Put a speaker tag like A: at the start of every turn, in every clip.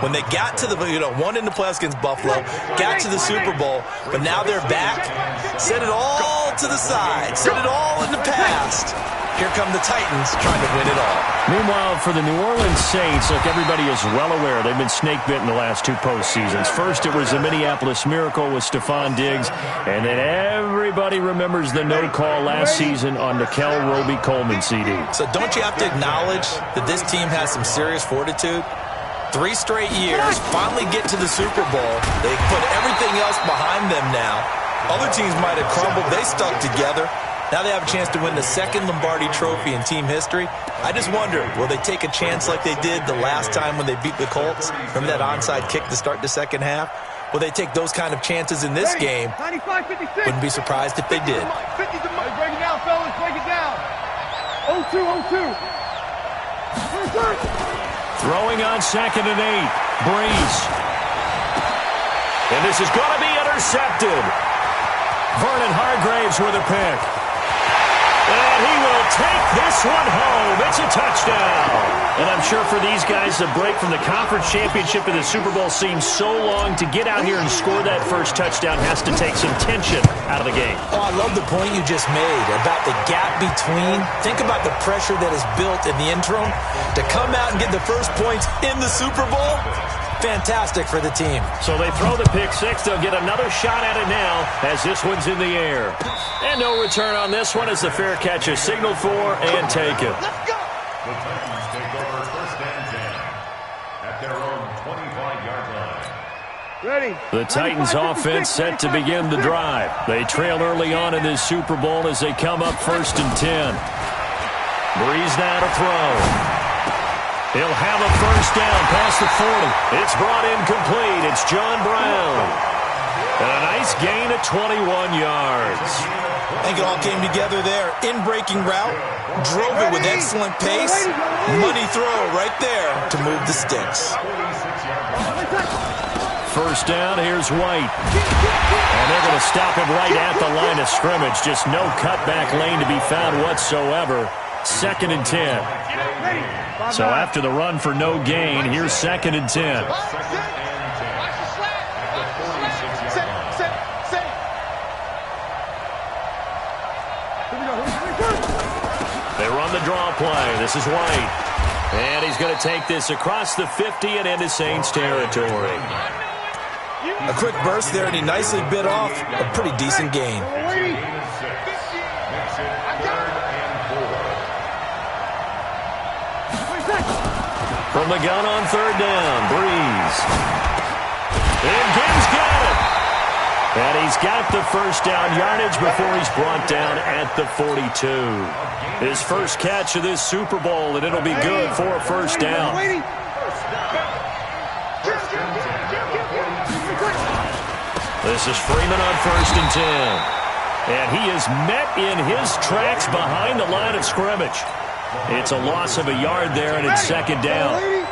A: When they got to the, won in the playoffs against Buffalo, got to the Super Bowl, but now they're back. Set it all to the side. Set it all in the past. Here come the Titans trying to win it all.
B: Meanwhile, for the New Orleans Saints, look, everybody is well aware they've been snake-bitten the last two postseasons. First, it was the Minneapolis Miracle with Stephon Diggs, and then everybody remembers the no-call last season on Nickel Roby-Coleman CD.
A: So don't you have to acknowledge that this team has some serious fortitude? 3 straight years, finally get to the Super Bowl. They put everything else behind them now. Other teams might have crumbled. They stuck together. Now they have a chance to win the second Lombardi Trophy in team history. I just wonder, will they take a chance like they did the last time when they beat the Colts? Remember that onside kick to start the second half? Will they take those kind of chances in this game? Wouldn't be surprised if they did.
C: 50 to break it down, fellas. Break it down. 0-2, 0-2.
B: Throwing on 2nd and 8. Breeze. And this is going to be intercepted. Vernon Hargreaves with a pick. And he will take this one home. It's a touchdown. And I'm sure for these guys, the break from the conference championship to the Super Bowl seems so long. To get out here and score that first touchdown has to take some tension out of the game.
A: Oh, I love the point you just made about the gap between. Think about the pressure that is built in the interim. To come out and get the first points in the Super Bowl, fantastic for the team.
B: So they throw the pick six. They'll get another shot at it now as this one's in the air. And no return on this one as the fair catch is signaled for and taken.
C: Let's go.
D: The Titans take over 1st and 10 at their own 25-yard line.
C: Ready.
B: The Titans offense set to begin the drive. They trail early on in this Super Bowl as they come up 1st and 10. Breeze now to throw. He'll have a first down past the 40. It's brought in complete. It's John Brown. And a nice gain of 21 yards.
A: I think it all came together there. In-breaking route, drove it with excellent pace. Money throw right there to move the sticks.
B: First down, here's White. And they're going to stop him right at the line of scrimmage. Just no cutback lane to be found whatsoever. 2nd and 10. So after the run for no gain, here's 2nd and 10. They run the draw play. This is White. And he's going to take this across the 50 and into Saints territory.
A: A quick burst there, and he nicely bit off a pretty decent gain.
B: From the gun on 3rd down, Breeze. And Gibbs got it. And he's got the first down yardage before he's brought down at the 42. His first catch of this Super Bowl, and it'll be good for a first down. This is Freeman on 1st and 10. And he is met in his tracks behind the line of scrimmage. It's a loss of a yard there, and it's 2nd down.
C: 12.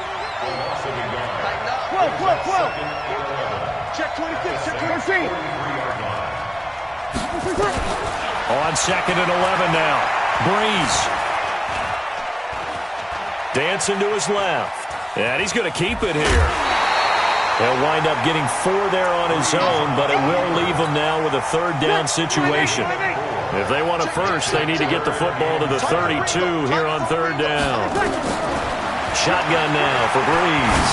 C: Check 26, check 26.
B: On 2nd and 11 now. Breeze. Dancing to his left. And he's going to keep it here. He'll wind up getting 4 there on his own, but it will leave him now with a 3rd down situation. If they want a first, they need to get the football to the 32 here on 3rd down. Shotgun now for Breeze.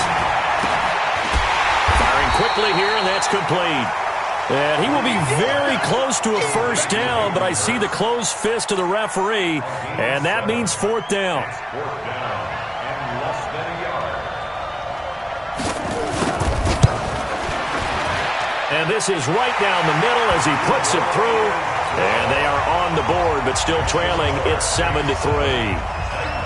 B: Firing quickly here, and that's complete. And he will be very close to a first down, but I see the closed fist of the referee, and that means 4th down. And this is right down the middle as he puts it through. And they are on the board, but still trailing. It's 7-3.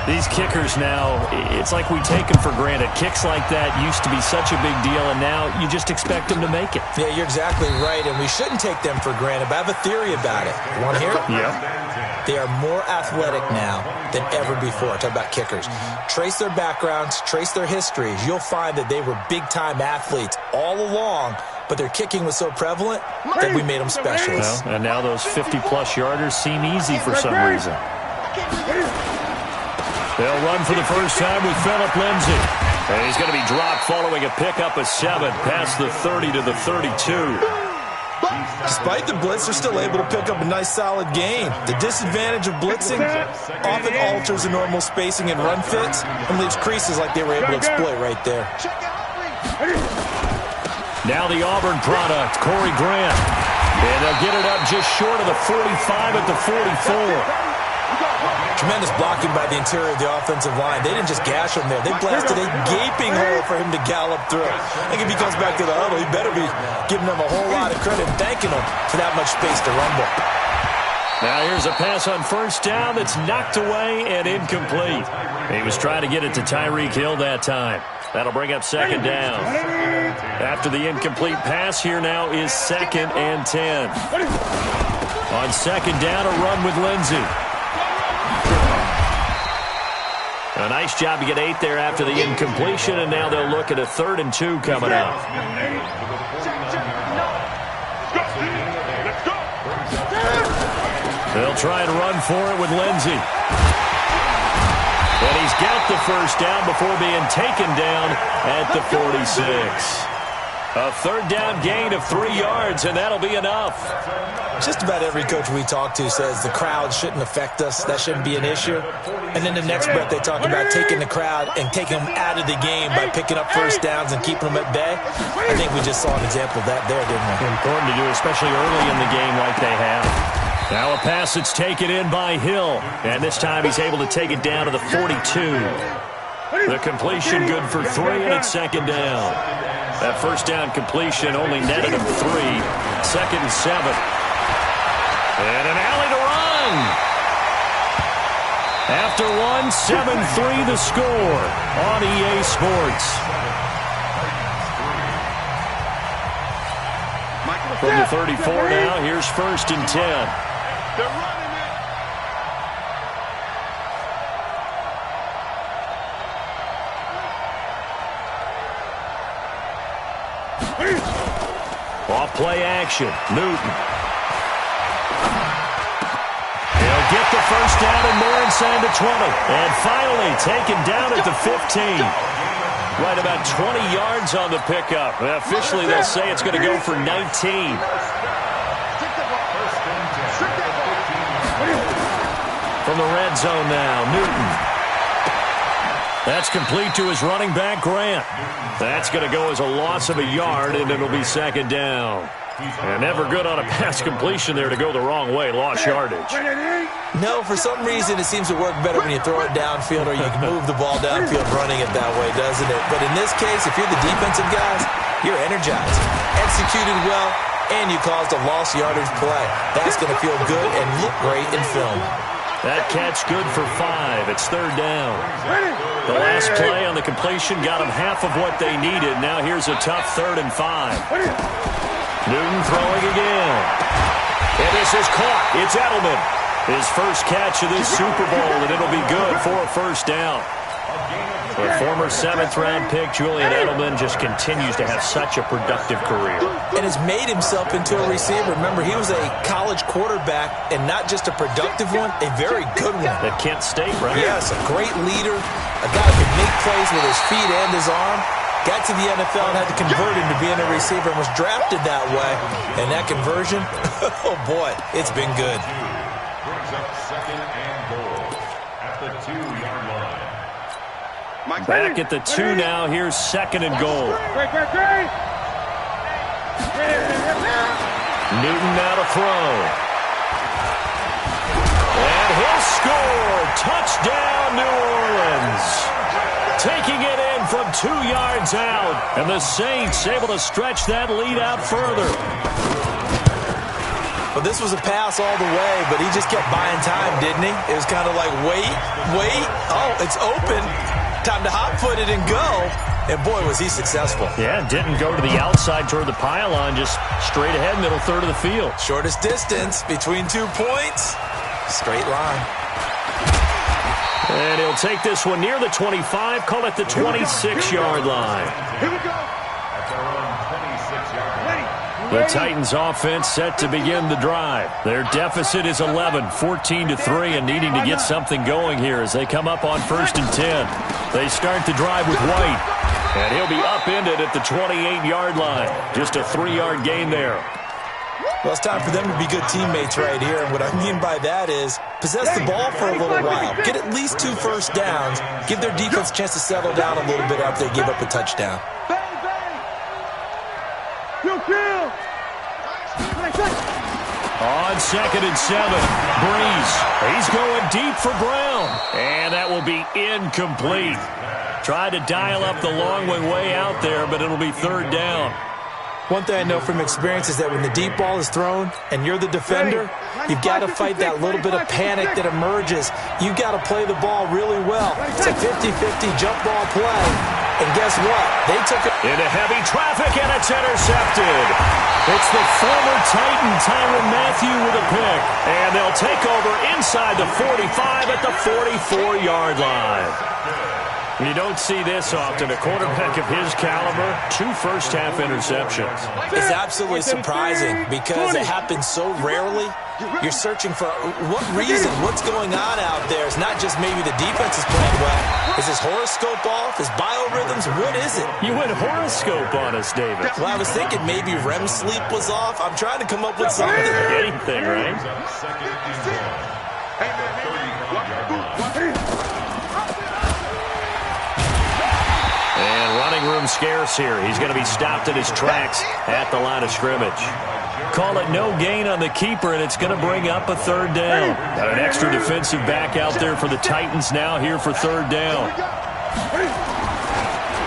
B: These kickers now, it's like we take them for granted. Kicks like that used to be such a big deal, and now you just expect them to make it.
A: Yeah, you're exactly right, and we shouldn't take them for granted, but I have a theory about it. You want to hear it?
B: Yeah.
A: They are more athletic now than ever before. Talk about kickers. Trace their backgrounds, trace their histories. You'll find that they were big-time athletes all along, but their kicking was so prevalent that we made them specialists.
B: Well, and now those 50-plus yarders seem easy for some reason. They'll run for the first time with Phillip Lindsay. And he's going to be dropped following a pickup of 7 past the 30 to the 32.
A: Despite the blitz, they're still able to pick up a nice, solid gain. The disadvantage of blitzing often alters the normal spacing and run fits and leaves creases like they were able to exploit right there.
B: Now the Auburn product, Corey Grant. And they'll get it up just short of the 45 at the 44.
A: Tremendous blocking by the interior of the offensive line. They didn't just gash him there. They blasted a gaping hole for him to gallop through. I think if he comes back to the huddle, he better be giving them a whole lot of credit and thanking them for that much space to rumble.
B: Now here's a pass on first down that's knocked away and incomplete. He was trying to get it to Tyreek Hill that time. That'll bring up second down. After the incomplete pass, here now is 2nd and 10. On second down, a run with Lindsey. A nice job to get 8 there after the incompletion, and now they'll look at a 3rd and 2 coming up. They'll try and run for it with Lindsey. And he's got the first down before being taken down at the 46. A 3rd down gain of 3 yards, and that'll be enough.
A: Just about every coach we talk to says the crowd shouldn't affect us. That shouldn't be an issue. And then the next breath they talk about taking the crowd and taking them out of the game by picking up first downs and keeping them at bay. I think we just saw an example of that there, didn't we?
B: Important to do, especially early in the game like they have. Now a pass that's taken in by Hill. And this time he's able to take it down to the 42. The completion good for 3, and it's 2nd down. That first down completion only netted him 3. 2nd and 7. And an alley to run. After 1, 7-3 the score on EA Sports. From the 34 now, here's 1st and 10.
C: They're running it.
B: Off play action. Newton. He'll get the first down and more inside the 20. And finally taken down at the 15. Right about 20 yards on the pickup. Officially, they'll say it's going to go for 19. From the red zone now, Newton. That's complete to his running back, Grant. That's going to go as a loss of a yard, and it'll be 2nd down. And never good on a pass completion there to go the wrong way. Lost yardage.
A: No, for some reason it seems to work better when you throw it downfield or you can move the ball downfield running it that way, doesn't it? But in this case, if you're the defensive guys, you're energized, executed well, and you caused a lost yardage play. That's going to feel good and look great in film.
B: That catch good for 5. It's 3rd down. The last play on the completion got them half of what they needed. Now here's a tough 3rd and 5. Newton throwing again. And this is caught. It's Edelman. His first catch of this Super Bowl, and it'll be good for a first down. The former 7th-round pick, Julian Edelman, just continues to have such a productive career.
A: And has made himself into a receiver. Remember, he was a college quarterback, and not just a productive one, a very good one.
B: At Kent State, right?
A: Yes, a great leader, a guy who could make plays with his feet and his arm. Got to the NFL and had to convert into being a receiver and was drafted that way. And that conversion, oh boy, it's been good.
D: Brings up 2nd and goal at the 2-yard line.
B: Back at the 2 now. Here's 2nd and goal. Newton now to throw. And he'll score. Touchdown, New Orleans. Taking it in from 2 yards out. And the Saints able to stretch that lead out further.
A: Well, this was a pass all the way, but he just kept buying time, didn't he? It was kind of like, wait. Oh, it's open. Time to hot-foot it and go. And, boy, was he successful.
B: Yeah, didn't go to the outside toward the pylon, just straight ahead, middle third of the field.
A: Shortest distance between 2 points. Straight line.
B: And he'll take this one near the 25, call it the 26-yard line.
C: Here we go.
D: At their own 26-yard line.
B: The Titans offense set to begin the drive. Their deficit is 11, 14-3, and needing to get something going here as they come up on 1st and 10. They start the drive with White, and he'll be upended at the 28-yard line. Just a 3-yard gain there.
A: Well, it's time for them to be good teammates right here. And what I mean by that is possess the ball for a little while. Get at least 2 first downs. Give their defense a chance to settle down a little bit after they give up a touchdown.
B: On 2nd and 7, Breeze. He's going deep for Brown. And that will be incomplete. Tried to dial up the long way out there, but it'll be 3rd down.
A: One thing I know from experience is that when the deep ball is thrown and you're the defender, you've got to fight that little bit of panic that emerges. You've got to play the ball really well. It's a 50-50 jump ball play. And guess what? They took it
B: into heavy traffic, and it's intercepted. It's the former Titan, Tyrann Mathieu, with a pick. And they'll take over inside the 45 at the 44-yard line. You don't see this often. A quarterback of his caliber, 2 first-half interceptions.
A: It's absolutely surprising because it happens so rarely. You're searching for what reason, what's going on out there. It's not just maybe the defense is playing well. Is his horoscope off? His biorhythms? What is it?
B: You went horoscope on us, David.
A: Well, I was thinking maybe REM sleep was off. I'm trying to come up with something.
B: Anything, right? And running room scarce here. He's going to be stopped in his tracks at the line of scrimmage. Call it no gain on the keeper, and it's going to bring up a 3rd down. Got an extra defensive back out there for the Titans now here for 3rd down.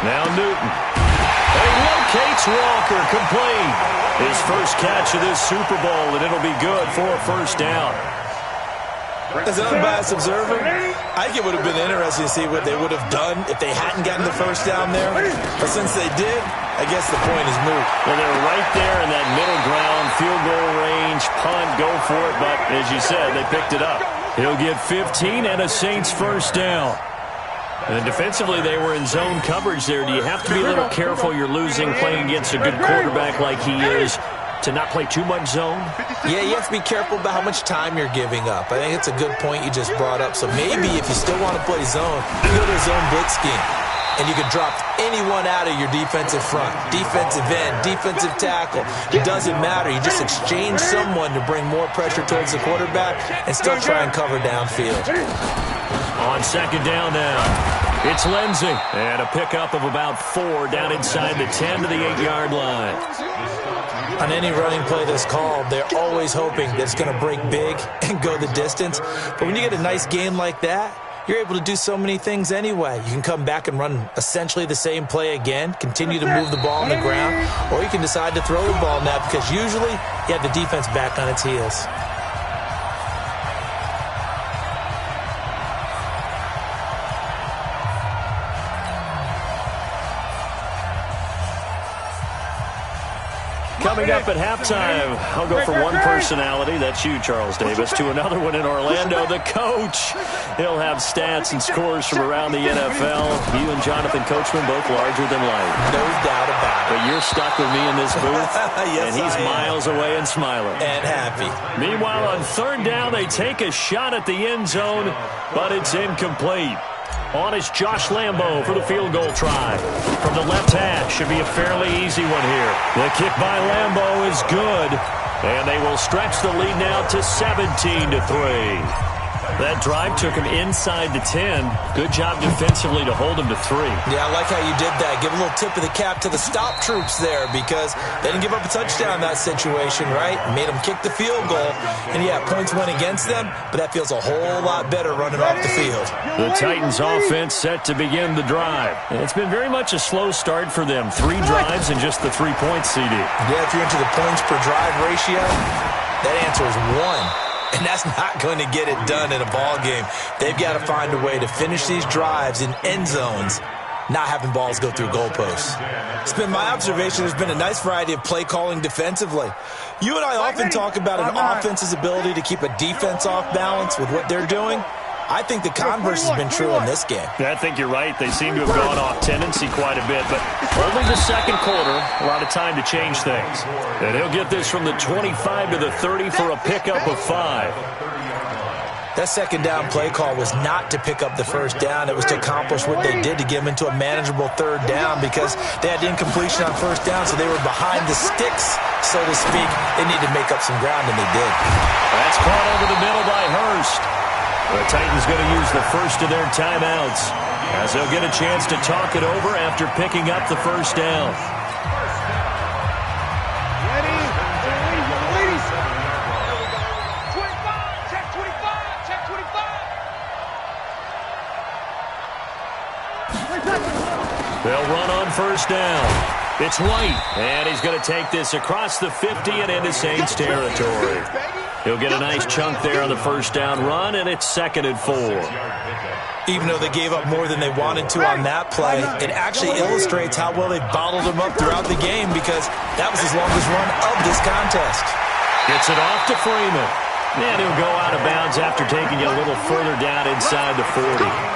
B: Now Newton. He locates Walker, complete. His first catch of this Super Bowl, and it'll be good for a 1st down.
A: As an unbiased observer, I think it would have been interesting to see what they would have done if they hadn't gotten the 1st down there. But since they did, I guess the point is moot.
B: Well, they're right there in that middle ground, field goal range, punt, go for it. But as you said, they picked it up. He'll get 15 and a Saints 1st down. And defensively, they were in zone coverage there. Do you have to be a little careful you're losing playing against a good quarterback like he is to not play too much zone?
A: Yeah, you have to be careful about how much time you're giving up. I think it's a good point you just brought up. So maybe if you still want to play zone, you go to a zone blitz scheme. And you can drop anyone out of your defensive front, defensive end, defensive tackle. It doesn't matter. You just exchange someone to bring more pressure towards the quarterback and still try and cover downfield.
B: On 2nd down now, it's Lindsey. And a pickup of about 4 down inside the 10 to the 8-yard line.
A: On any running play that's called, they're always hoping that it's going to break big and go the distance. But when you get a nice game like that, you're able to do so many things anyway. You can come back and run essentially the same play again, continue to move the ball on the ground, or you can decide to throw the ball now because usually you have the defense back on its heels.
B: Coming up at halftime, I'll go from one personality, that's you, Charles Davis, to another one in Orlando, the coach. He'll have stats and scores from around the NFL. You and Jonathan Coachman both larger than life.
A: No doubt about it.
B: But you're stuck with me in this booth,
A: yes,
B: and he's miles away and smiling.
A: And happy.
B: Meanwhile, on 3rd down, they take a shot at the end zone, but it's incomplete. On is Josh Lambo for the field goal try. From the left hash, should be a fairly easy one here. The kick by Lambo is good, and they will stretch the lead now to 17-3. That drive took him inside the 10. Good job defensively to hold him to 3.
A: Yeah, I like how you did that. Give a little tip of the cap to the stop troops there because they didn't give up a touchdown in that situation, right? Made them kick the field goal. And, yeah, points went against them, but that feels a whole lot better running off the field.
B: The Titans offense set to begin the drive. It's been very much a slow start for them. 3 drives and just the 3-point CD.
A: Yeah, if you're into the points per drive ratio, that answer is 1. And that's not going to get it done in a ball game. They've got to find a way to finish these drives in end zones, not having balls go through goalposts. It's been my observation there's been a nice variety of play calling defensively. You and I often talk about an offense's ability to keep a defense off balance with what they're doing. I think the converse has been true in this game.
B: I think you're right. They seem to have gone off tendency quite a bit, but only the second quarter, a lot of time to change things. And he'll get this from the 25 to the 30 for a pickup of 5.
A: That second down play call was not to pick up the first down. It was to accomplish what they did to get them into a manageable third down because they had incompletion on first down, so they were behind the sticks, so to speak. They needed to make up some ground, and they did.
B: That's caught over the middle by Hurst. The Titans going to use the first of their timeouts as they'll get a chance to talk it over after picking up the first down. They'll run on first down. It's White, and he's going to take this across the 50 and into Saints territory. He'll get a nice chunk there on the first down run, and it's 2nd and 4.
A: Even though they gave up more than they wanted to on that play, it actually illustrates how well they bottled them up throughout the game because that was his longest run of this contest.
B: Gets it off to Freeman. And he'll go out of bounds after taking it a little further down inside the 40.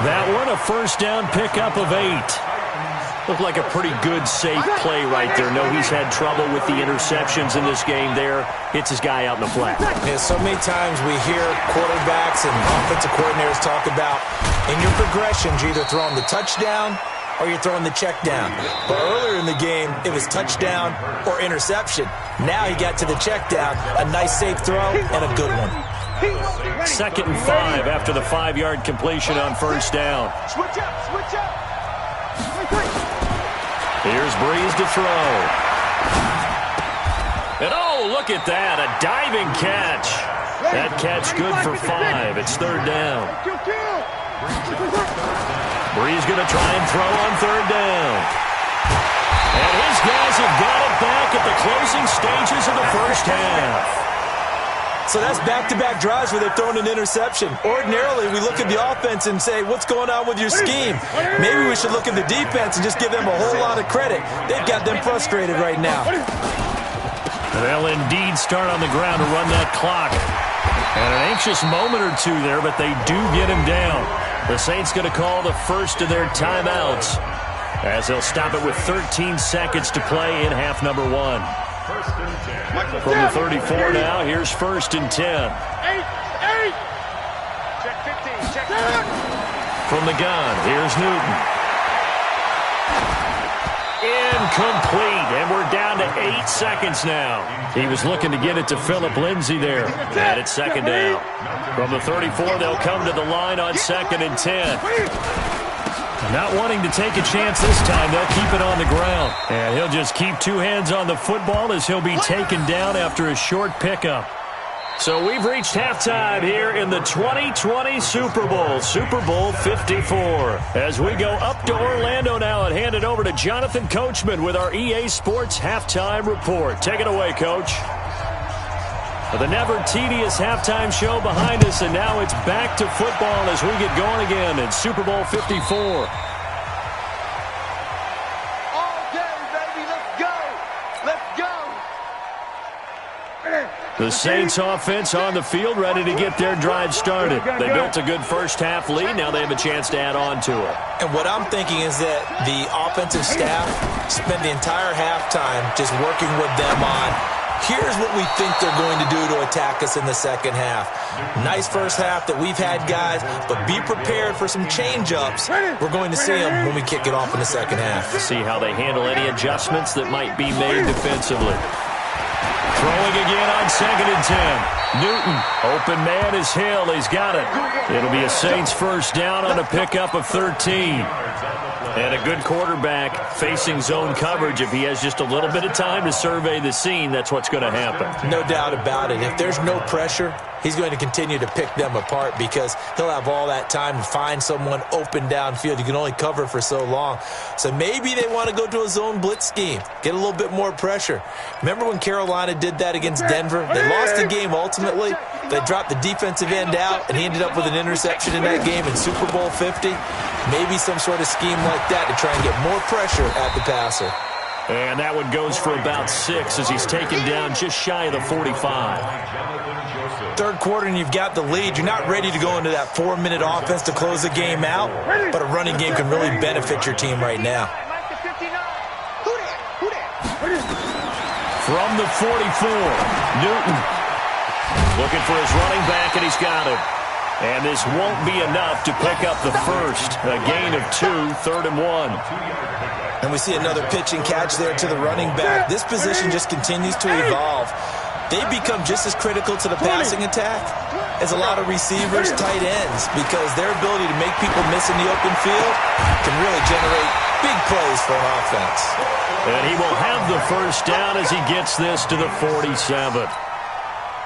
B: That one, a first down pickup of 8. Looked like a pretty good, safe play right there. No, he's had trouble with the interceptions in this game there. Hits his guy out in the flat.
A: Yeah, so many times we hear quarterbacks and offensive coordinators talk about in your progressions, you're either throwing the touchdown or you're throwing the check down. But earlier in the game, it was touchdown or interception. Now he got to the check down, a nice safe throw, and a good one.
B: 2nd and 5 after the 5-yard completion on first down.
C: Switch up.
B: Here's Breeze to throw. And oh, look at that, a diving catch. That catch good for 5. It's 3rd down. Breeze going to try and throw on 3rd down. And his guys have got it back at the closing stages of the first half.
A: So that's back-to-back drives where they've thrown an interception. Ordinarily, we look at the offense and say, what's going on with your scheme? Maybe we should look at the defense and just give them a whole lot of credit. They've got them frustrated right now.
B: They'll indeed start on the ground to run that clock. And an anxious moment or two there, but they do get him down. The Saints going to call the first of their timeouts as they'll stop it with 13 seconds to play in half number 1. From the 34 now, here's 1st and 10.
C: 8. Check 15. Check 10.
B: From the gun, here's Newton. Incomplete, and we're down to 8 seconds now. He was looking to get it to Phillip Lindsay there. And it's 2nd down. From the 34, they'll come to the line on 2nd and 10. Not wanting to take a chance this time, they'll keep it on the ground. And he'll just keep 2 hands on the football as he'll be taken down after a short pickup. So we've reached halftime here in the 2020 Super Bowl, Super Bowl 54. As we go up to Orlando now and hand it over to Jonathan Coachman with our EA Sports Halftime Report. Take it away, Coach. The never-tedious halftime show behind us, and now it's back to football as we get going again in Super Bowl 54.
C: All day, baby, let's go. Let's go.
B: The Saints offense on the field, ready to get their drive started. They built a good first-half lead. Now they have a chance to add on to it.
A: And what I'm thinking is that the offensive staff spent the entire halftime just working with them on here's what we think they're going to do to attack us in the second half. Nice first half that we've had, guys, but be prepared for some change-ups. We're going to see them when we kick it off in the second half.
B: See how they handle any adjustments that might be made defensively. Throwing again on 2nd and 10. Newton, open man is Hill. He's got it. It'll be a Saints first down on a pickup of 13. And a good quarterback facing zone coverage. If he has just a little bit of time to survey the scene, that's what's going to happen.
A: No doubt about it. If there's no pressure, he's going to continue to pick them apart because he'll have all that time to find someone open downfield. You can only cover for so long. So maybe they want to go to a zone blitz scheme, get a little bit more pressure. Remember when Carolina did that against Denver? They lost the game ultimately. They dropped the defensive end out, and he ended up with an interception in that game in Super Bowl 50. Maybe some sort of scheme like that to try and get more pressure at the passer.
B: And that one goes for about 6 as he's taken down just shy of the 45.
A: Third quarter and you've got the lead. You're not ready to go into that 4-minute offense to close the game out, but a running game can really benefit your team right now.
B: From the 44, Newton looking for his running back, and he's got him. And this won't be enough to pick up the first. A gain of 2, 3rd and 1.
A: And we see another pitch and catch there to the running back. This position just continues to evolve. They become just as critical to the passing attack as a lot of receivers, tight ends, because their ability to make people miss in the open field can really generate big plays for an offense.
B: And he will have the first down as he gets this to the 47.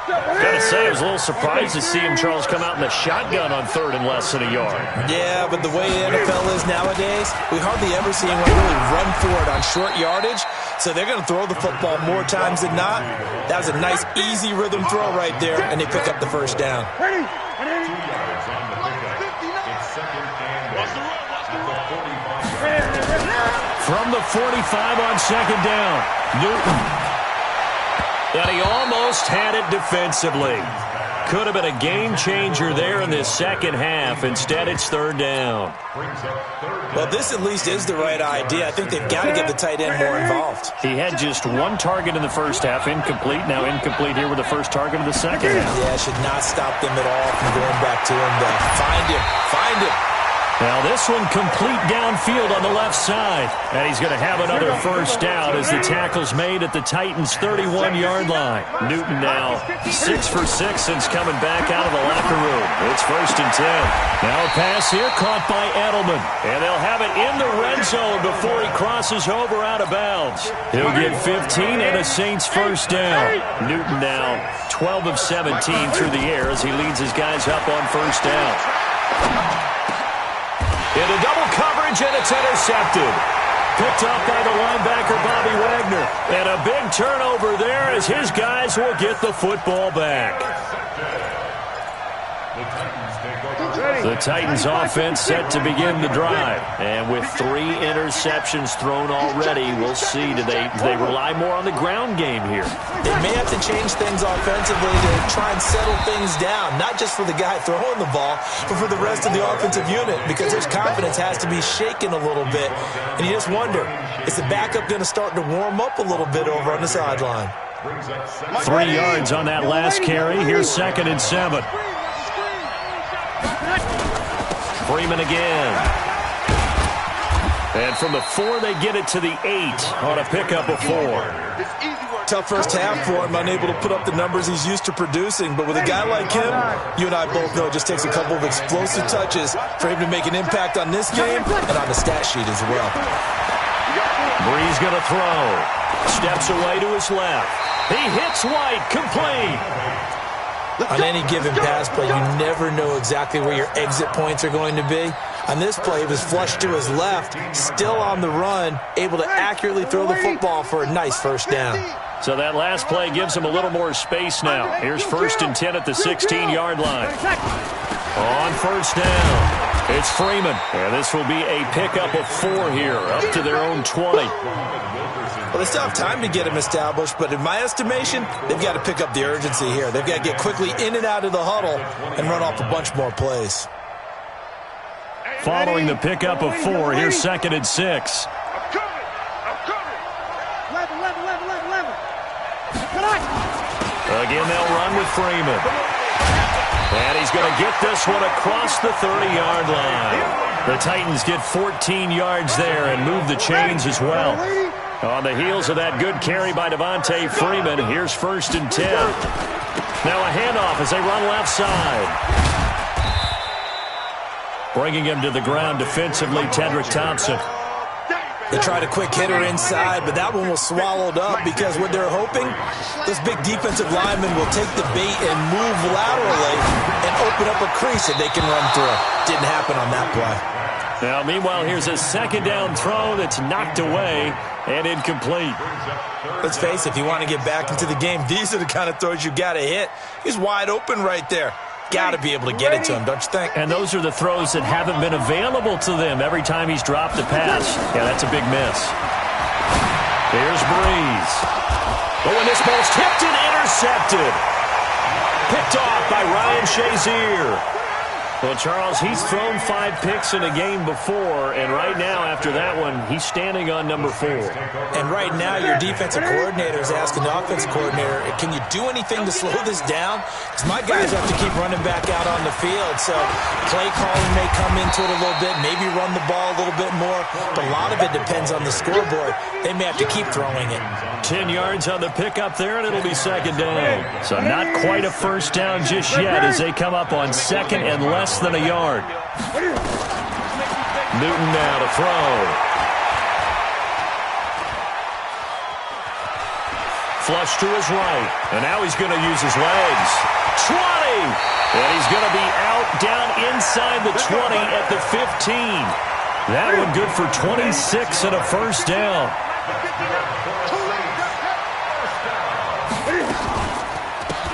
B: Gotta say, I was a little surprised to see him, Charles, come out in the shotgun on 3rd and less than a yard.
A: Yeah, but the way the NFL is nowadays, we hardly ever see anyone really run for it on short yardage. So they're going to throw the football more times than not. That was a nice, easy rhythm throw right there, and they pick up the first down.
B: From the 45 on 2nd down, Newton. And he almost had it defensively. Could have been a game changer there in this second half. Instead, it's 3rd down.
A: Well, this at least is the right idea. I think they've got to get the tight end more involved.
B: He had just 1 target in the first half, incomplete. Now incomplete here with the first target of the second half.
A: Yeah, should not stop them at all from going back to him. Find him.
B: Now this one complete downfield on the left side. And he's going to have another first down as the tackle's made at the Titans' 31-yard line. Newton now 6 for 6 since coming back out of the locker room. It's 1st and 10. Now a pass here caught by Edelman. And they'll have it in the red zone before he crosses over out of bounds. He'll get 15 and a Saints first down. Newton now 12 of 17 through the air as he leads his guys up on first down. Into double coverage, and it's intercepted. Picked up by the linebacker, Bobby Wagner. And a big turnover there as his guys will get the football back. The Titans offense set to begin the drive. And with 3 interceptions thrown already, we'll see. Do they rely more on the ground game here?
A: They may have to change things offensively to try and settle things down, not just for the guy throwing the ball, but for the rest of the offensive unit, because his confidence has to be shaken a little bit. And you just wonder, is the backup going to start to warm up a little bit over on the sideline?
B: 3 yards on that last carry. Here's 2nd and 7. Freeman again. And from the 4, they get it to the 8 on a pickup of 4.
A: Tough first half for him, unable to put up the numbers he's used to producing. But with a guy like him, you and I both know it just takes a couple of explosive touches for him to make an impact on this game and on the stat sheet as well.
B: Breeze going to throw. Steps away to his left. He hits White, complete.
A: On any given pass play, you never know exactly where your exit points are going to be. On this play, he was flushed to his left, still on the run, able to accurately throw the football for a nice first down.
B: So that last play gives him a little more space now. Here's 1st and 10 at the 16-yard line. On first down, it's Freeman. And this will be a pickup of 4 here, up to their own 20.
A: Well, they still have time to get him established, but in my estimation, they've got to pick up the urgency here. They've got to get quickly in and out of the huddle and run off a bunch more plays.
B: Following the pickup of 4, here's 2nd and 6. Again, they'll run with Freeman. And he's going to get this one across the 30-yard line. The Titans get 14 yards there and move the chains as well. On the heels of that good carry by Devontae Freeman, here's 1st and 10. Now a handoff as they run left side. Bringing him to the ground defensively, Tedrick Thompson.
A: They tried a quick hitter inside, but that one was swallowed up because what they're hoping, this big defensive lineman will take the bait and move laterally and open up a crease that they can run through. Didn't happen on that play.
B: Now, meanwhile, here's a 2nd down throw that's knocked away and incomplete.
A: Let's face it, if you want to get back into the game, these are the kind of throws you got to hit. He's wide open right there. Got to be able to get it to him, don't you think?
B: And those are the throws that haven't been available to them every time he's dropped a pass. Yeah, that's a big miss. Here's Breeze. Oh, and this ball's tipped and intercepted. Picked off by Ryan Shazier. Well, Charles, he's thrown 5 picks in a game before, and right now, after that one, he's standing on number 4.
A: And right now, your defensive coordinator is asking the offensive coordinator, can you do anything to slow this down? Because my guys have to keep running back out on the field. So play calling may come into it a little bit, maybe run the ball a little bit more, but a lot of it depends on the scoreboard. They may have to keep throwing it.
B: 10 yards on the pickup there, and it'll be second down. So not quite a first down just yet as they come up on second and less than a yard. Newton now to throw. Flush to his right, and now he's going to use his legs. 20! And he's going to be out down inside the 20 at the 15. That one good for 26 and a first down.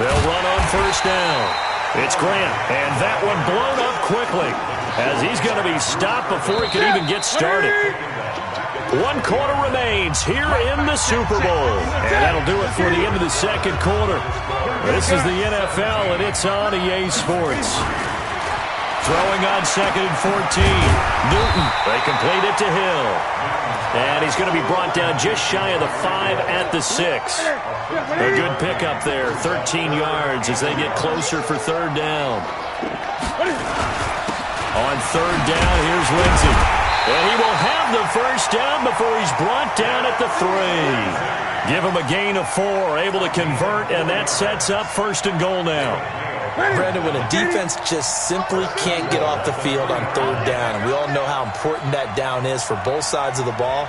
B: They'll run on first down. It's Grant, and that one blown up quickly as he's going to be stopped before he can even get started. 1 quarter remains here in the Super Bowl, and that'll do it for the end of the second quarter. This is the NFL, and it's on EA Sports. Throwing on second and 14. Newton, they complete it to Hill. And he's going to be brought down just shy of the 5 at the 6. A good pickup there, 13 yards as they get closer for third down. On third down, here's Lindsey. And he will have the first down before he's brought down at the 3. Give him a gain of 4, able to convert, and that sets up first and goal now.
A: Brandon, when a defense just simply can't get off the field on third down, and we all know how important that down is for both sides of the ball,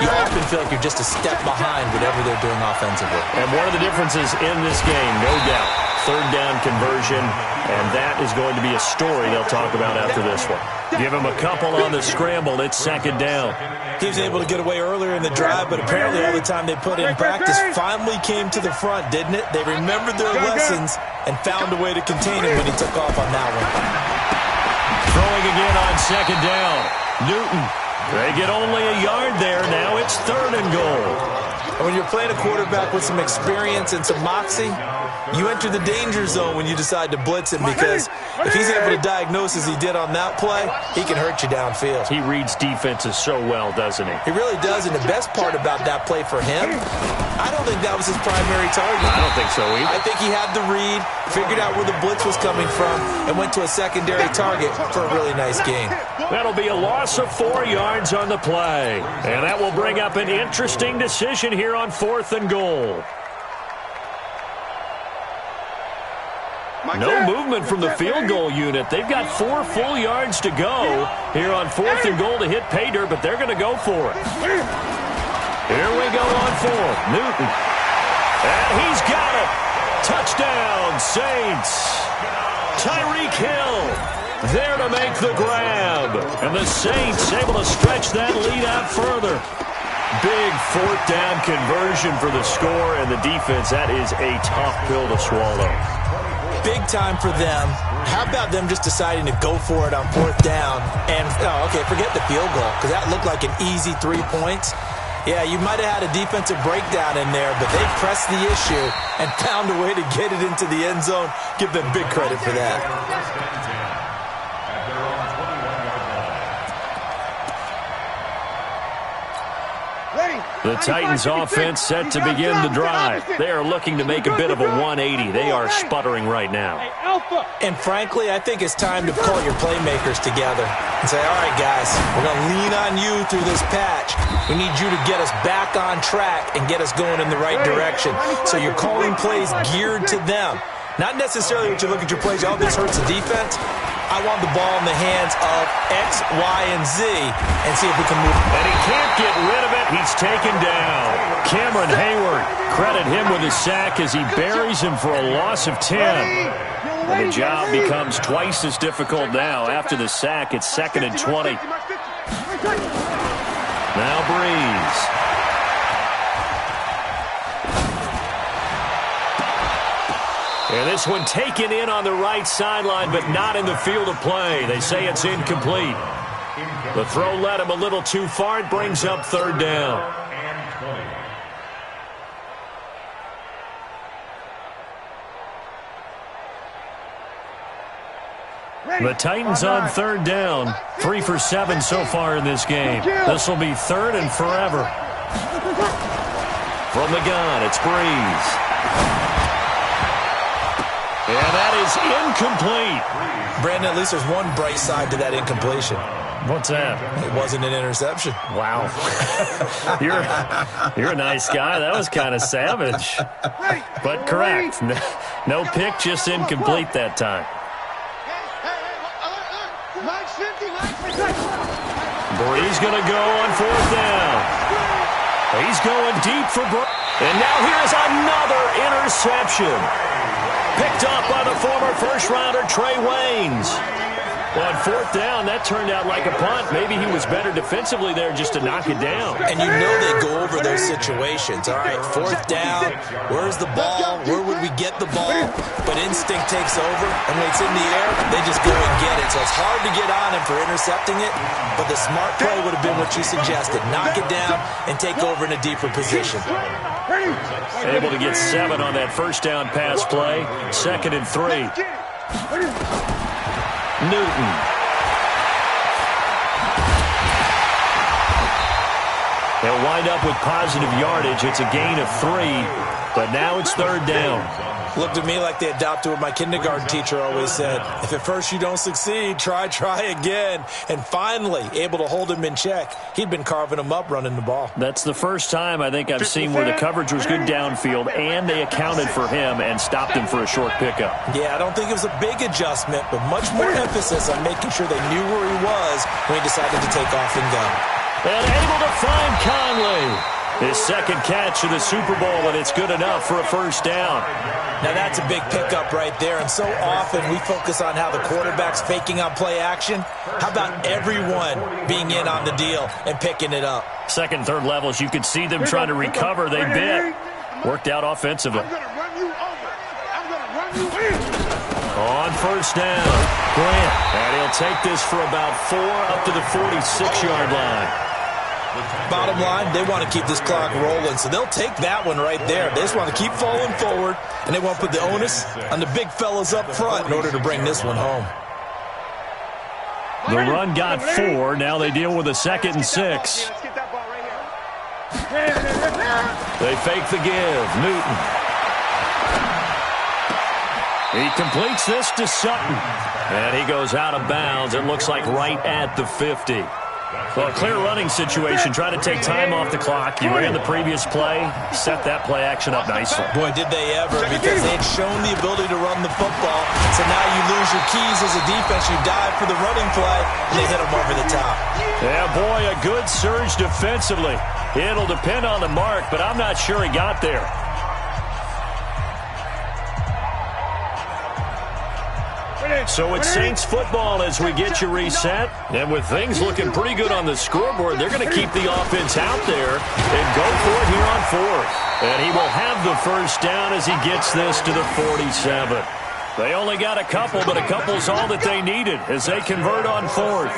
A: you often feel like you're just a step behind whatever they're doing offensively.
B: And one of the differences in this game, no doubt, third down conversion, and that is going to be a story they'll talk about after this one. Give him a couple on the scramble. It's second down.
A: He was able to get away earlier in the drive, but apparently all the time they put in practice finally came to the front, didn't it? They remembered their lessons and found a way to contain him when he took off on that one.
B: Throwing again on second down. Newton. They get only a yard there. Now it's third and goal.
A: And when you're playing a quarterback with some experience and some moxie, you enter the danger zone when you decide to blitz him, because if he's able to diagnose as he did on that play, he can hurt you downfield.
B: He reads defenses so well, doesn't he?
A: He really does, and the best part about that play for him, I don't think that was his primary target.
B: I don't think so either.
A: I think he had the read, figured out where the blitz was coming from, and went to a secondary target for a really nice gain.
B: That'll be a loss of 4 yards on the play. And that will bring up an interesting decision here on fourth and goal. No movement from the field goal unit. They've got 4 full yards to go here on fourth and goal to hit pay dirt, but they're going to go for it. Here we go on fourth. Newton. And he's got it. Touchdown, Saints. Tyreek Hill there to make the grab. And the Saints able to stretch that lead out further. Big fourth down conversion for the score, and the defense, that is a tough pill to swallow.
A: Big time for them. How about them just deciding to go for it on fourth down? And, okay, forget the field goal, because that looked like an easy 3 points. Yeah, you might have had a defensive breakdown in there, but they pressed the issue and found a way to get it into the end zone. Give them big credit for that.
B: The Titans offense set to begin the drive. They are looking to make a bit of a 180. They are sputtering right now.
A: And frankly, I think it's time to call your playmakers together and say, all right, guys, we're going to lean on you through this patch. We need you to get us back on track and get us going in the right direction. So you're calling plays geared to them. Not necessarily what you look at your plays, oh, this hurts the defense. I want the ball in the hands of X, Y, and Z and see if we can move.
B: And he can't get rid of it. He's taken down. Cameron Hayward, credit him with his sack as he buries him for a loss of 10. And the job becomes twice as difficult now. After the sack, it's second and 20. Now Breeze. And this one taken in on the right sideline, but not in the field of play. They say it's incomplete. The throw led him a little too far. It brings up third down. The Titans on third down. 3 for 7 so far in this game. This will be third and forever. From the gun, it's Breeze. And that is incomplete.
A: Brandon, at least there's one bright side to that incompletion.
B: What's that?
A: It wasn't an interception.
B: Wow. You're a nice guy. That was kind of savage. But correct. No pick, just incomplete that time. Breeze going to go on fourth down. He's going deep for Breeze. And now here's another interception. Picked up by the former first-rounder Trey Waynes. On fourth down, that turned out like a punt. Maybe he was better defensively there just to knock it down.
A: And you know they go over those situations. All right, fourth down, where's the ball? Where would we get the ball? But instinct takes over, and when it's in the air, they just go and get it. So it's hard to get on him for intercepting it, but the smart play would have been what you suggested. Knock it down and take over in a deeper position.
B: Able to get 7 on that first down pass play. 2nd and 3. Newton. They'll wind up with positive yardage. It's a gain of 3, but now it's third down.
A: Looked at me like they adopted what my kindergarten teacher always said. If at first you don't succeed, try again. And finally, able to hold him in check. He'd been carving him up running the ball.
B: That's the first time I think I've seen where the coverage was good downfield and they accounted for him and stopped him for a short pickup.
A: Yeah, I don't think it was a big adjustment, but much more emphasis on making sure they knew where he was when he decided to take off and go.
B: And able to find Conley. His second catch of the Super Bowl, and it's good enough for a first down.
A: Now that's a big pickup right there, and so often we focus on how the quarterback's faking on play action. How about everyone being in on the deal and picking it up?
B: Second, third levels, you could see them trying to recover. They bit. Worked out offensively. On first down, Grant. And he'll take this for about 4 up to the 46-yard line.
A: Bottom line, they want to keep this clock rolling, so they'll take that one right there. They just want to keep falling forward, and they want to put the onus on the big fellas up front in order to bring this one home.
B: The run got 4. Now they deal with a 2nd and 6. They fake the give. Newton. He completes this to Sutton. And he goes out of bounds. It looks like right at the 50. Well, a clear running situation. Try to take time off the clock. You ran the previous play. Set that play action up nicely.
A: Boy, did they ever, because they had shown the ability to run the football. So now you lose your keys as a defense. You dive for the running play, and they hit them over the top.
B: Yeah, boy, a good surge defensively. It'll depend on the mark, but I'm not sure he got there. So it's Saints football as we get you reset. And with things looking pretty good on the scoreboard, they're going to keep the offense out there and go for it here on fourth. And he will have the first down as he gets this to the 47. They only got a couple, but a couple's all that they needed as they convert on fourth.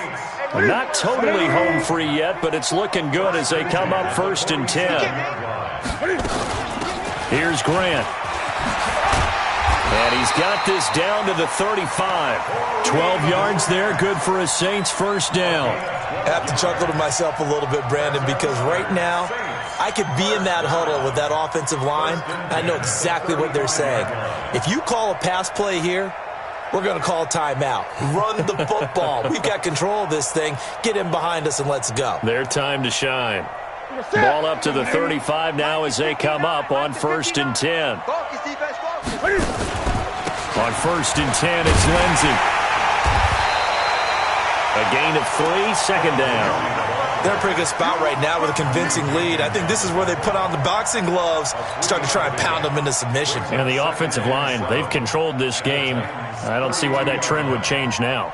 B: Not totally home free yet, but it's looking good as they come up 1st and 10. Here's Grant. And he's got this down to the 35. 12 yards there, good for a Saints first down.
A: I have to chuckle to myself a little bit, Brandon, because right now I could be in that huddle with that offensive line. I know exactly what they're saying. If you call a pass play here, we're going to call timeout. Run the football. We've got control of this thing. Get in behind us and let's go.
B: Their time to shine. Ball up to the 35 now as they come up on 1st and 10. On 1st and 10, it's Lindsey. A gain of 3, 2nd down.
A: They're in a pretty good spot right now with a convincing lead. I think this is where they put on the boxing gloves, start to try and pound them into submission.
B: And the offensive line, they've controlled this game. I don't see why that trend would change now.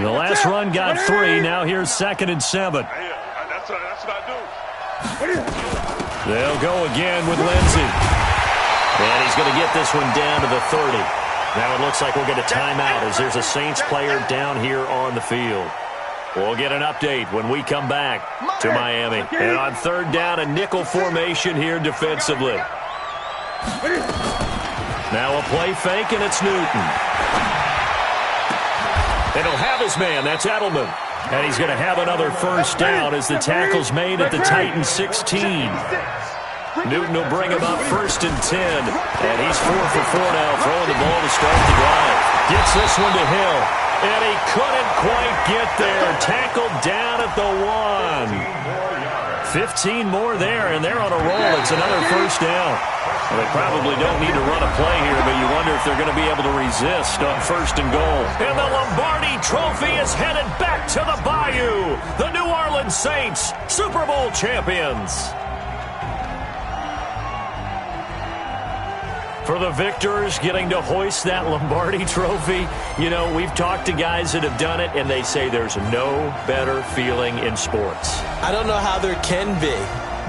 B: The last run got 3. Now here's 2nd and 7.
C: That's what I do.
B: They'll go again with Lindsey. And he's going to get this one down to the 30. Now it looks like we'll get a timeout as there's a Saints player down here on the field. We'll get an update when we come back to Miami. And on 3rd down, a nickel formation here defensively. Now a play fake, and it's Newton. And he'll have his man. That's Edelman. And he's going to have another first down as the tackle's made at the Titans 16. Newton will bring him up 1st and 10. And he's 4 for 4 now, throwing the ball to start the drive. Gets this one to Hill. And he couldn't quite get there. Tackled down at the 1. 15 more there, and they're on a roll. It's another first down. Well, they probably don't need to run a play here, but you wonder if they're going to be able to resist on 1st and goal. And the Lombardi Trophy is headed back to the Bayou. The New Orleans Saints, Super Bowl champions. For the victors getting to hoist that Lombardi Trophy, you know, we've talked to guys that have done it, and they say there's no better feeling in sports.
A: I don't know how there can be.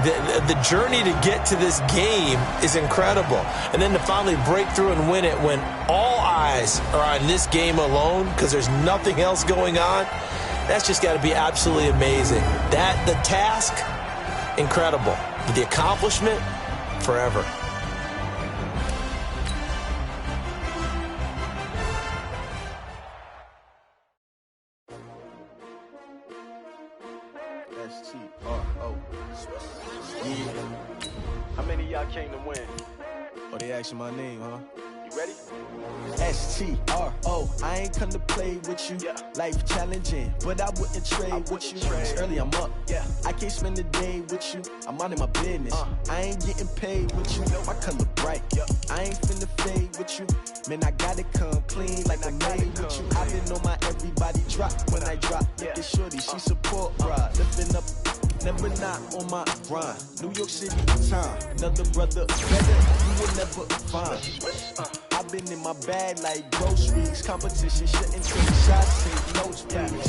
A: The journey to get to this game is incredible. And then to finally break through and win it when all eyes are on this game alone because there's nothing else going on, that's just got to be absolutely amazing. The task, incredible. But the accomplishment, forever.
E: Xxffll. Yeah. How many of y'all came to win? Oh, they asking my name, huh? You ready? Xxffll. I ain't come to play with you. Yeah. Life challenging, but I wouldn't trade with you. It's early, I'm up. Yeah. I can't spend the day with you. I'm minding my business. I ain't getting paid with you. My color bright. I ain't finna fade with you. Man, I gotta come clean like I made with you. I didn't know my everybody drop when I drop. Look at shorty, she support ride. Lifting up, never not on my grind. New York City time, another brother better, you will never find. I've been in my bag like groceries. Competition shouldn't take shots, take notes, please.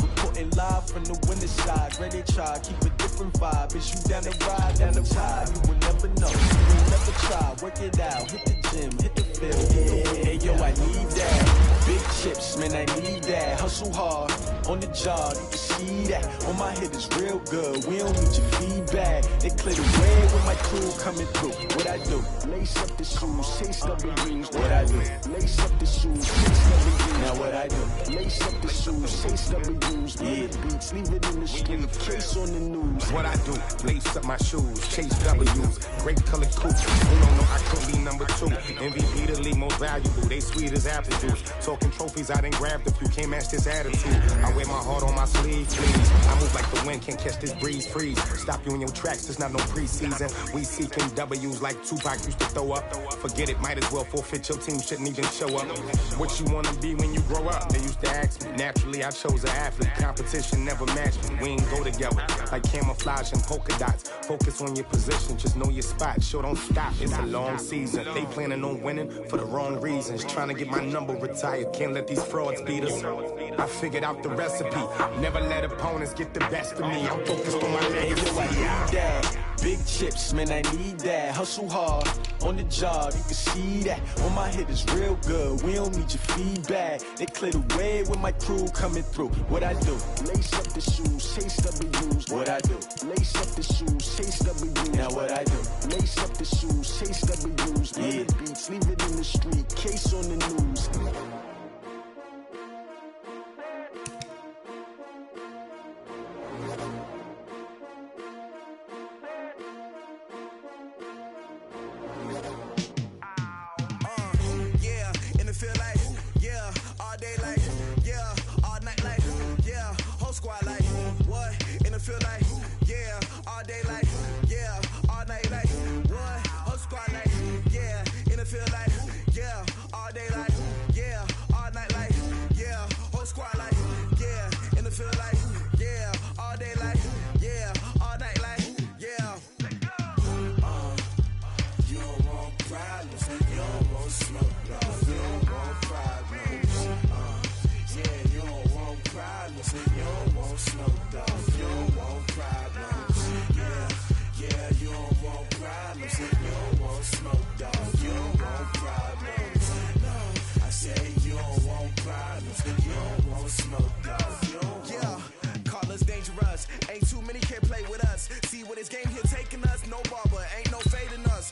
E: Reporting live from the winter side. Ready to try, keep a different vibe. Is you down the ride, down the tide? You will never know, you will never try. Work it out, hit the gym, hit the field. Hey, yo, I need that. Big chips, man, I need that. Hustle hard, on the job, you can see that. On my head is real good, we don't need your feedback. They clear the way with my crew coming through. What I do? Lace up the shoes, chase W's. What I do? Lace up the shoes, chase W's. Now what I do? Lace up the shoes, chase W's. Yeah, beats, leave it in the street, case on the news.
F: What I do? Lace up my shoes, chase W's. Great color coupe, you don't know I could be number 2. MVP the league most valuable, they sweet as apple juice. Talking trophies, I done grabbed a few, can't match this attitude. I wear my heart on my sleeve, please. I move like the wind, can't catch this breeze, freeze. Stop you in your tracks, it's not no preseason. We seeking W's like Tupac used to throw up. Forget it, might as well forfeit, your team shouldn't even show up. What you wanna be when you grow up? They used to ask me, naturally I chose an athlete. Competition never matched me, we ain't go together. Like camouflage and polka dots. Focus on your position, just know your spot. Sure, don't stop, it's a long season. They planning on winning for the wrong reasons. Trying to get my number retired, can't let these frauds beat us. I figured out the recipe, never let opponents get the best of me. I'm focused on my legacy.
E: Big chips, man, I need that. Hustle hard, on the job, you can see that. On my head is real good, we don't need your feedback. They clear the way with my crew coming through. What I do? Lace up the shoes, chase W's. What I do? Lace up the shoes, chase W's. Now what I do? Lace up the shoes, chase W's. Yeah, beats, leave it in the street, case on the news. Ain't too many can play with us. See what this game here taking us. No barber, ain't no fading us.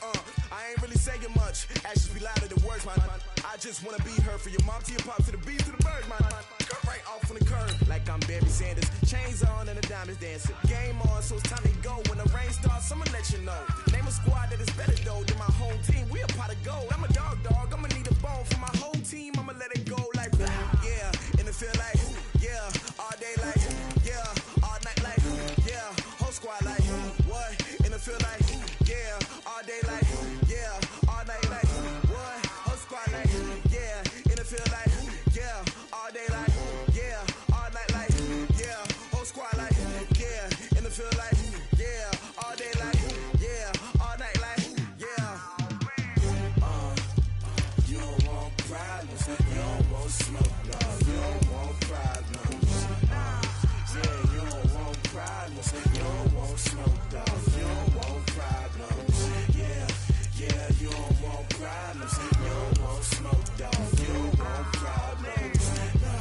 E: I I ain't really saying much. Actions be louder than words, man. I just wanna be her from your mom to your pop to the beat to the bird, man. Cut right off on the curb, like I'm Barry Sanders. Chains on and the diamonds dancing. Game on, so it's time to go. When the rain starts, I'ma let you know. Name a squad that is better though than my home team. We a pot of gold. I'm a dog. I'ma need a bone for my whole team. I'ma let it go like yeah. In the field like yeah. All day like yeah. All night like yeah. Whole squad like what? In the field like yeah. All day like yeah. All night like what? Whole squad like yeah. In the field like yeah. All day like yeah. All night like yeah. Whole squad like yeah. In the field like yeah. All day like yeah. All night like yeah. You don't want problems. You don't want smoke, no. You don't want problems. Yeah, you don't want problems. You don't want smoke, dog. You don't want problems. Yeah, you don't want problems. You don't want smoke, dog. You don't want problems. No,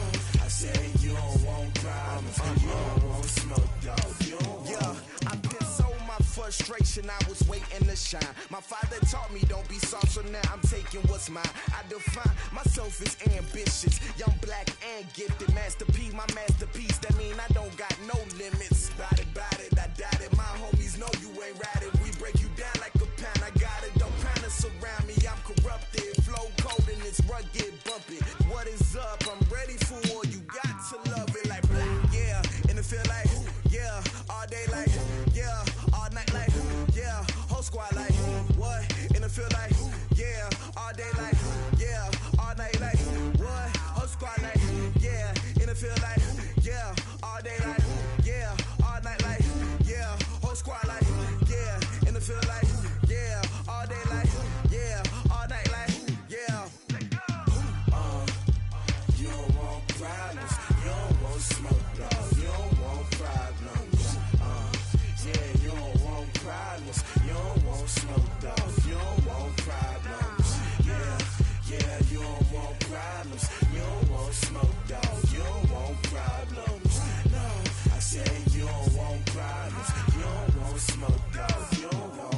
E: I said you don't want problems. You don't want smoke, dog. You don't want. Yeah, I've been so my frustration. I was waiting to shine. My father taught me don't be soft, so now I'm taking what's mine. I define myself as ambitious, young, black, and gifted. Master P, my masterpiece. That mean I don't got no limits. Bout it, I doubt it. My homies know you ain't ratted. We break you down like a pound. I got it, don't panic surround me. I'm corrupted, flow cold and it's rugged, bumpy. What is up? I'm ready for all you got to love it like black. Yeah, in the field like yeah, all day like yeah, all night like yeah, whole squad like what? In the field like yeah, all day like yeah, all night like what? Whole squad like yeah, in the field like yeah, all day like yeah, all night like yeah, whole squad like yeah, in the field like yeah, all day like yeah, all night like yeah. You don't want problems, you don't want smoke, no. You don't want problems. Yeah, you don't want problems, you don't want smoke, dog. You don't want problems. Yeah, you don't want problems, you don't want smoke, dog. You don't want problems. No, I said you don't want problems, you don't want smoke, dog. You don't want.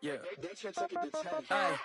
G: Yeah. Hey,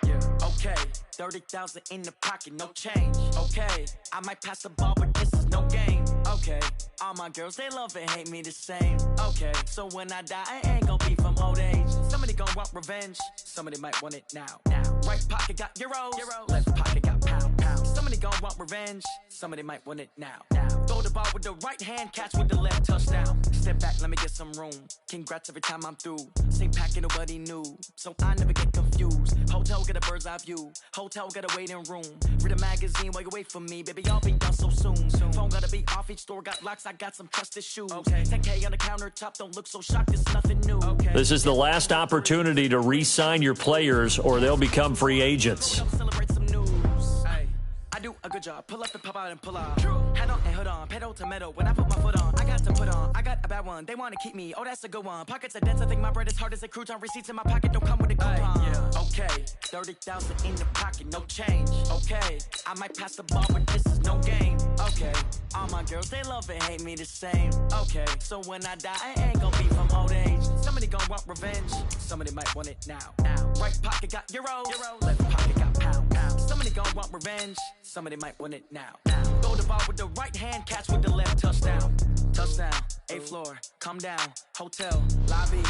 G: yeah. Okay, 30,000 in the pocket, no change. Okay, I might pass the ball, but this is no game. Okay, all my girls, they love and hate me the same. Okay, so when I die, I ain't gon' be from old age. Somebody gon' want revenge, somebody might want it now. Right pocket got euros, left pocket got pound. Somebody gon' want revenge, somebody might want it now. Throw the ball with the right hand, catch with the left, touchdown. Step back, let me get some room. Congrats every time I'm through. Same packet, nobody knew, so I never get confused. Hotel get a bird's eye view, hotel got a waiting room. Read a magazine while you wait for me, baby, I'll be done so soon. Phone gotta be off, each store got locks, I got some trusted shoes. 10K on the countertop, don't look so shocked, it's nothing new.
B: This is the last opportunity to re-sign your players or they'll become free agents.
G: Celebrate some news. I do a good job, pull up and pop out and pull out. Head on and hood on, pedal to metal. When I put my foot on, I got to put on. I got a bad one, they wanna keep me, oh that's a good one. Pockets are dense, I think my bread is hard as a crouton. Receipts in my pocket don't come with a coupon. Okay, 30,000 in the pocket, no change. Okay, I might pass the ball, but this is no game. Okay, all my girls, they love and hate me the same. Okay, so when I die, I ain't gon' be from old age. Somebody gon' want revenge, somebody might want it now. Right pocket got euros, left pocket got pound. Somebody gon' want revenge, somebody might want it now. Throw the ball with the right hand, catch with the left, touchdown. Touchdown, 8th floor, come down, hotel, lobby.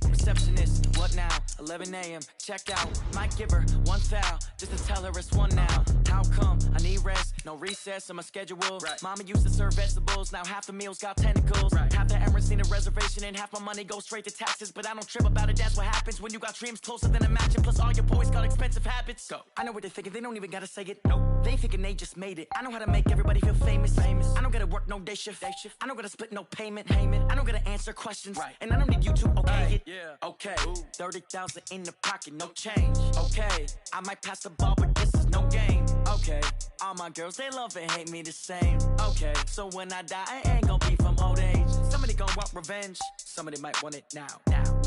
G: Receptionist, what now? 11 a.m., check out. Might give her one foul, just to tell her it's one now. How come? I need rest, No recess in my schedule. Mama used to serve vegetables, now half the meals got tentacles. Half the errands need a reservation and half my money goes straight to taxes. But I don't trip about it, that's what happens when you got dreams closer than a match. Plus all your boys got expensive habits. Go. I know what they're thinking, they don't even gotta say it. Nope. They thinking they just made it. I know how to make everybody feel famous. I don't gotta work no day shift. I don't gotta split no payment. I don't gotta answer questions. And I don't need you to okay it. Okay. 30,000 in the pocket, no change. Okay. I might pass the ball, but this is no game. Okay. All my girls, they love and hate me the same. Okay. So when I die, I ain't gonna be from old age. Somebody gon' want revenge. Somebody might want it now.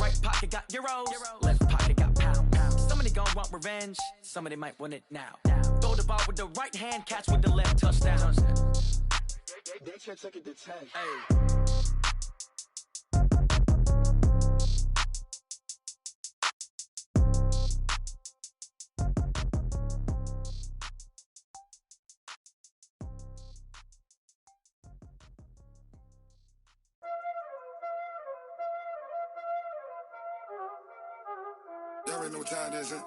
G: Right pocket got euros. Left pocket got pounds. Somebody gon' want revenge. Somebody might want it now. Throw the ball with the right hand, catch with the left, touchdown.
E: They can't take it to 10.
G: Hey.
H: Y'all already know what time it is, huh?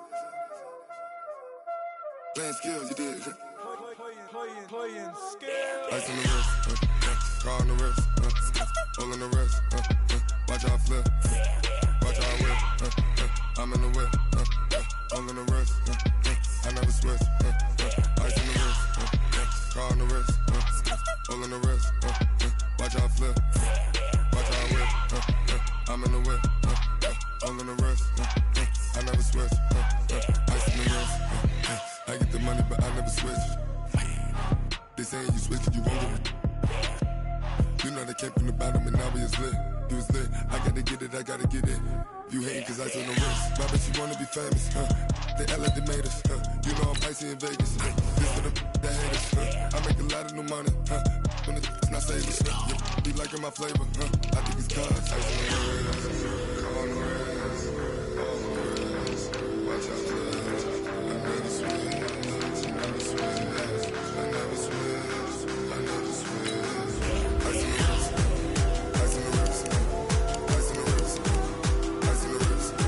H: Playing skills, you did.
C: Playing skills.
H: Ice on the wrist, car on the wrist, all on the wrist, watch out flip, watch out whip, I'm in the whip, all on the wrist, I never switch, ice on the wrist, car on the wrist, all on the wrist, watch out flip, watch out whip, I'm in the whip, all on the wrist, I never switch, ice on the wrist, I get the money but I never switch. They saying you switch it, you won't get it. You know they came from the bottom and now we is lit. You was lit, I gotta get it, I gotta get it. You hating cause ice on the wrist. My bitch, you wanna be famous, They act like they made us, You know I'm icy in Vegas, This for the that hate us, I make a lot of new money, When it's not savers, Be liking my flavor, I think it's cause ice on the wrist, on the wrist, on the wrist. Watch out for that, I never switch, I never switch. I never switch, I never switch. Ice in the wrist, ice in the wrist, ice in the wrist, ice in the wrist, ice in the wrist,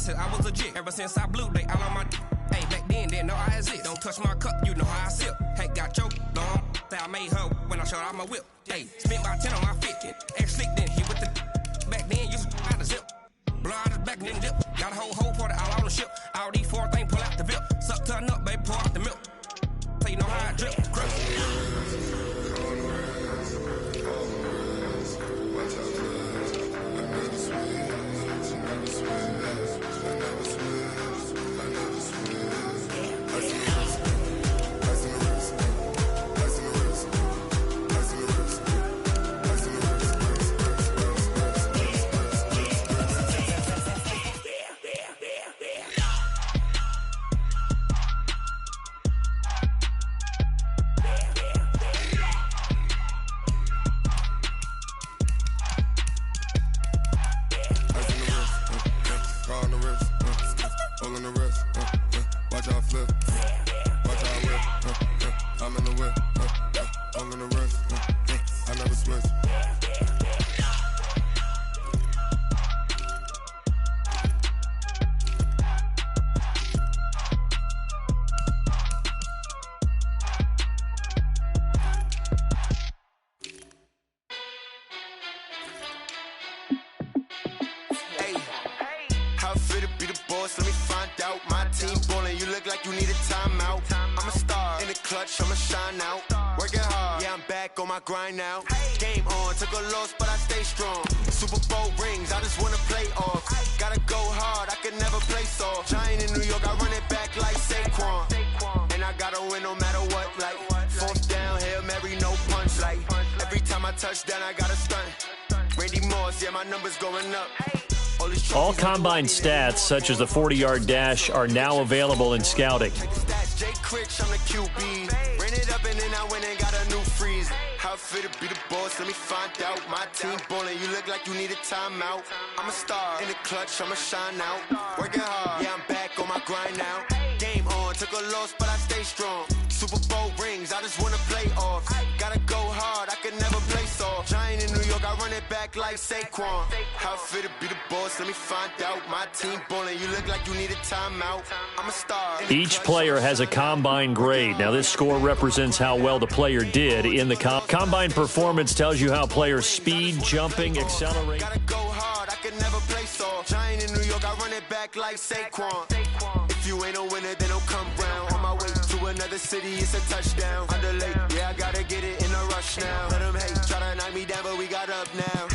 I: I was legit. Ever since I blew, they all on my hey, back then, didn't know I exist. Don't touch my cup, you know how I sip. Hey, got choked, long. Say I made her when I showed out my whip. Hey, spent about 10 on my fit. Ex-slick, then hit with the back then, used to out the zip. Blow out his back, then dip. Got a whole party all on the ship. All these four things pull out the VIP. Suck, turn up, baby, pour out the milk. So you know how I drip. Crush.
J: boss, let me find out. My team ballin', you look like you need a timeout. I'm a star, in the clutch, I'ma shine out. Working hard, yeah, I'm back on my grind now. Game on, took a loss, but I stay strong. Super Bowl rings, I just wanna play off. Gotta go hard, I could never play soft. Giant in New York, I run it back like Saquon. And I gotta win no matter what, like fourth down, Hail Mary, no punch. Like every time I touch down, I gotta stunt. Randy Moss, yeah, my numbers going up.
B: All combine stats, such as the 40-yard dash, are now available in scouting.
J: Jay Critch, I'm the QB. Ran it up and then I went and got a new freeze. How it feel to be the boss? Let me find out. My team ballin', you look like you need a timeout. I'm a star in the clutch, I'ma shine out. Working hard, yeah, I'm back on my grind now. Game on, took a loss, but I stay strong. Super Bowl rings, I just wanna play off. Gotta go hard, I can never play soft. Giant in New York, I run it back like Saquon. How it feel to be the boss? Let me find out. My team ballin', you look like you need a timeout. I'm a star.
B: Each player has a combine grade. Now, this score represents how well the player did in the combine performance. Tells you how players' speed, jumping, accelerating.
J: Gotta go hard, I can never play soft. Giant in New York, I run it back like Saquon. If you ain't a winner, then don't come round. On my way to another city, it's a touchdown. Underlay, yeah, I gotta get it in a rush now. Let them hate, try to knock me down, but we got up now.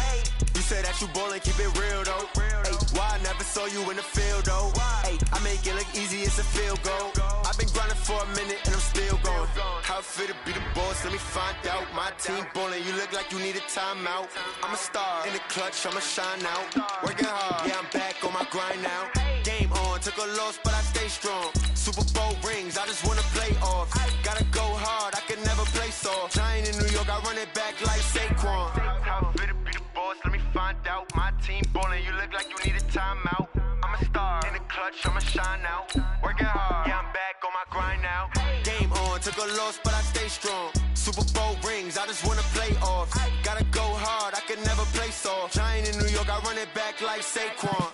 J: You say that you ballin', keep it real though. Hey, why I never saw you in the field though? Hey, I make it look easy, it's a field goal. I've been grinding for a minute and I'm still going. How it feel to be the boss? Let me find out. My team ballin', you look like you need a timeout. I'm a star in the clutch, I'ma shine out. Working hard, yeah, I'm back on my grind now. Game on, took a loss, but I stay strong. Super Bowl rings, I just wanna play off. Gotta go hard, I can never play soft. Giant in New York, I run it back like Saquon. How it feel to be the boss? Let me find out. My team ballin', you look like you need a timeout. I'm a star in the clutch, I'ma shine out. Working hard, yeah, I'm back on my grind now. Game on, took a loss, but I stay strong. Super Bowl rings, I just wanna play off. Gotta go hard, I can never play soft. Giant in New York, I run it back like Saquon.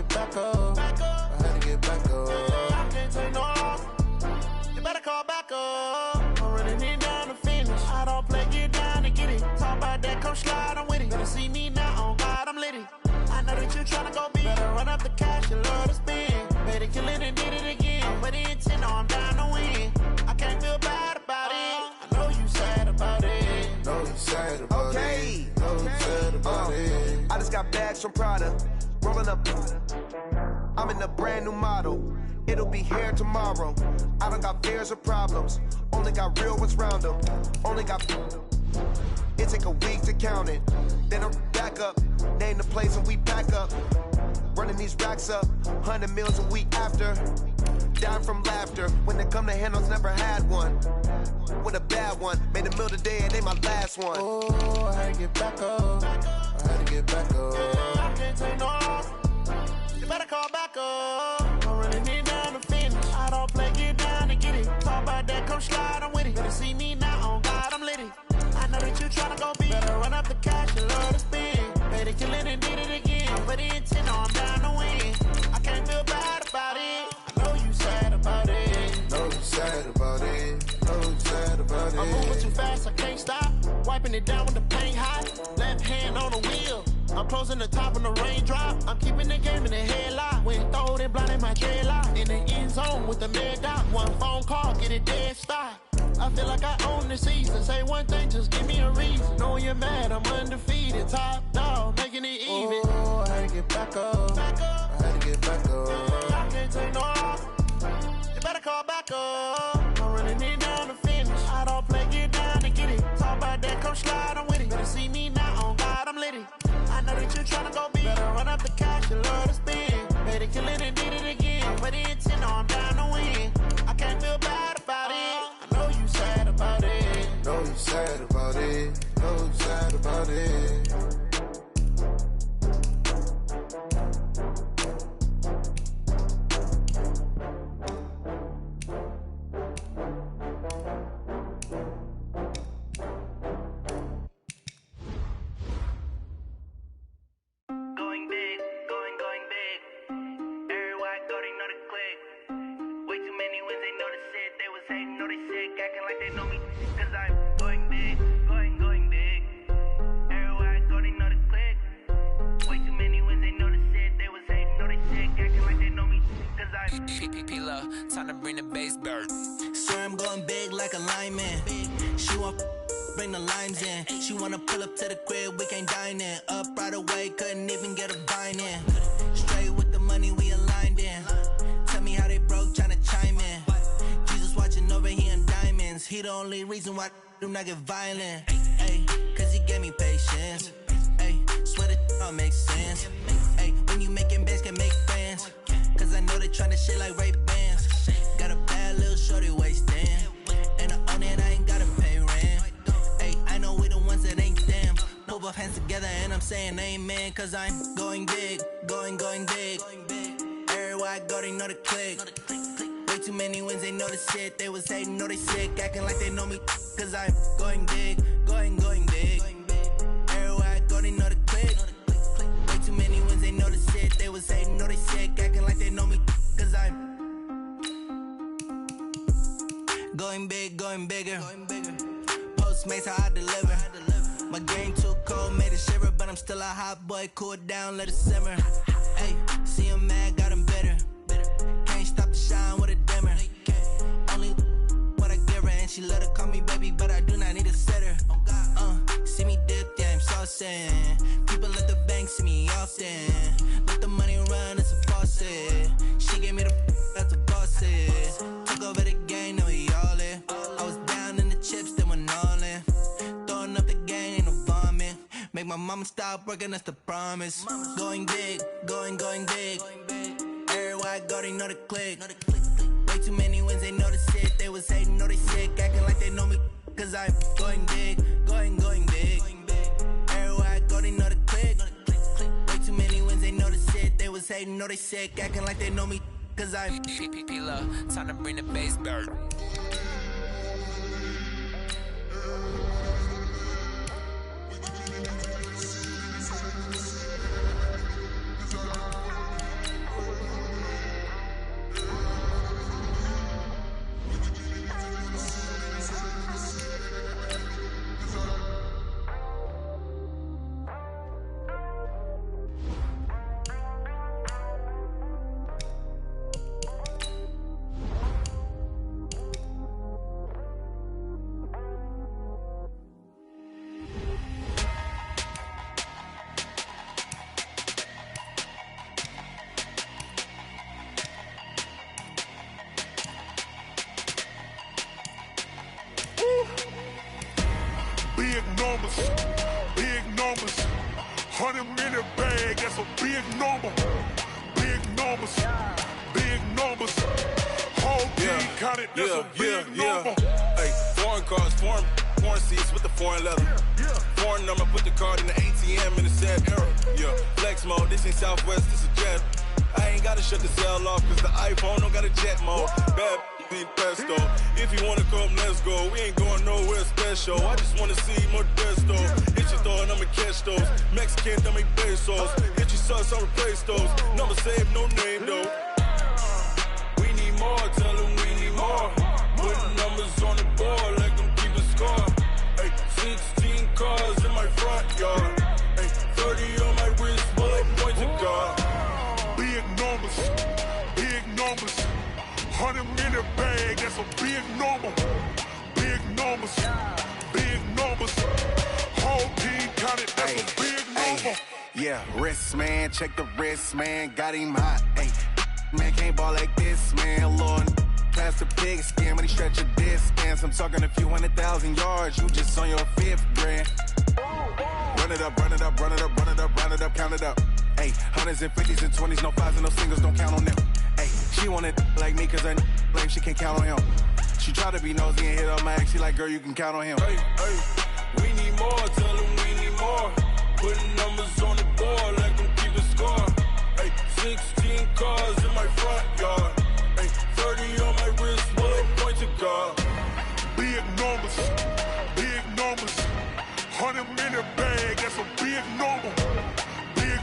E: Back up. I had to get back up. I can't take no loss. You better call back up. I'm running it down to finish. I don't play, get down to get it. Talk about that, come slide, I'm with it. Better see me now, on God, I'm litty. I know that you tryna go big. Better run up the cash, you love to spend. Better kill it and did it again. I'm with the intent, no, I'm down to win. I can't feel bad about it. I know you sad about it.
K: Know you sad about it. Know you sad about it.
L: I just got bags from Prada. Rolling up, I'm in a brand new model. It'll be here tomorrow. I don't got fears or problems. Only got real ones round them. Only got. It take a week to count it. Then I'm back up. Name the place and we pack up. Running these racks up. 100 meals a week after. Down from laughter. When they come to handles, never had one. With a bad one. Made a meal today and they my last one.
E: Oh, I had to get back up. I had to get back up. I can't take no loss. You better call back up. I'm running it down to finish. I don't play, get down to get it. Talk about that, come slide, I'm with it. Better see me now, on God, I'm litty. I know that you tryna go big. Better run up the cash, you love to spend. Better kill it and did it again. But the intent, no, I'm down to win. I can't feel bad about it. I know you sad about it.
K: Know you sad about it. Know you sad about it.
E: I'm moving too fast, I can't stop. Wiping it down with the paint hot. Left hand on the wheel. I'm closing the top when the raindrop. I'm keeping the game in the headlock. When throwed and blinded my dreadlock. In the end zone with the mad dot. One phone call, get it dead stop. I feel like I own the season. Say one thing, just give me a reason. Knowing you're mad, I'm undefeated. Top dog, making it even. Oh, I had to get back up. I had to get back up. I can't take no loss. You better call back up. I'm running it down to finish. I don't play, get down to get it. Talk about that, come slide, I'm with it. Better see me now, on God, I'm litty. I know that you tryna go big. Better run up the cash, you love to spend. Better kill it and did it again. But the intent, no, I'm down to win. I can't feel bad about it. I know you sad about it.
K: Know you sad about it. Know you sad about it.
M: Like they know me, cause I'm going big, going big. Everywhere I go, they know
G: Time to bring the bass back.
E: Swear I'm going big like a lineman. She want bring the limes in. She wanna pull up to the crib, we can't dine in. Up right away, couldn't even get a vine in. Straight with the money we aligned in. Tell me how they broke, tryna chime in. Jesus watching over here in diamonds. He the only reason why I do not get violent. Ay, cause he gave me patience. Ay, swear that all makes sense. Ay, when you making bands, can make friends. Cause I know they tryna shit like Ray-Bans. Got a bad little shorty wasting. And I own it, I ain't gotta pay rent. Ay, I know we the ones that ain't them. Put both hands together and I'm saying amen. Cause I'm going big, going big. Everywhere I go, they know the click. Way too many wins, they know the shit. They was hating, know they sick, acting like they know me. Cause I'm going big, going big. Everywhere I go, they know the click. Way too many wins, they know the shit. They was hating, know they sick, acting like they know me. Cause I'm going big, going bigger. Postmates, how I deliver. My game too cold, made it shiver. But I'm still a hot boy, cool it down, let it simmer. Hey, see him mad, got him bitter. Can't stop the shine with a dimmer. Only what I give her, and she let her call me baby, but I do not need a sitter. See me dip, yeah, I'm saucing. People at the bank see me often. Let the money run, it's a faucet. She gave me the that's a boss is. Took over the game, now we all in. I was down in the chips, then went all in. Throwing up the game, ain't no vomit. Make my mama stop working, that's the promise. Going big, going big. Everywhere I go, they know the click. Way too many wins, they know the shit. They was hating, know they sick, acting like they know me. Cause I'm going big, going big. Everywhere I go, they know the click. Way too many wins, they know the shit. They was hating, know they sick, acting like they know me. Cause I'm
G: time to bring the bass back.
M: Big numbers, 100-minute bag, that's a big number. Big numbers, whole team counted, that's a big number.
N: Hey, foreign cars, foreign seats with the foreign leather. Foreign number, put the card in the ATM in the sad era. Yeah, flex mode, this ain't Southwest, this a jet. I ain't gotta shut the cell off, cause the iPhone don't got a jet mode. Bad need pesto. If you wanna come, let's go. We ain't going nowhere special. I just wanna see more desto. Hit your throw and I'ma catch those. Mexican, don't make pesos. Hit your sauce, I'll replace those. Number saved, no name though. We need more, tell them we need more. Putting numbers on the board, like them keep a score. Hey, 16 cars in my front yard. Hey, 30 on my wrist, bullet points of God.
M: Big numbers, 100-minute bag, that's a big number. Big numbers, whole team counted, that's a big number.
F: Yeah, wrist man, check the wrist man, got him hot. Ay, man can't ball like this, man. Lord, past the pig skin when he stretch a distance. I'm talking a few 100,000 yards, you just on your 5th grand. Run it up, count it up. Ay, hundreds and 50s and 20s, no 5s and no singles, don't count on them. Ay, she want it like me cause her blame, she can't count on him. She try to be nosy and hit up my ex, she like, girl, you can count on him.
N: Hey, we need more, tell them we need more. Putting numbers on the board, like them keep a score. Hey, 16 cars in my front yard. Hey, 30 on my wrist, bullet points of God.
M: Big numbers, 100-minute bag, that's a big number. Big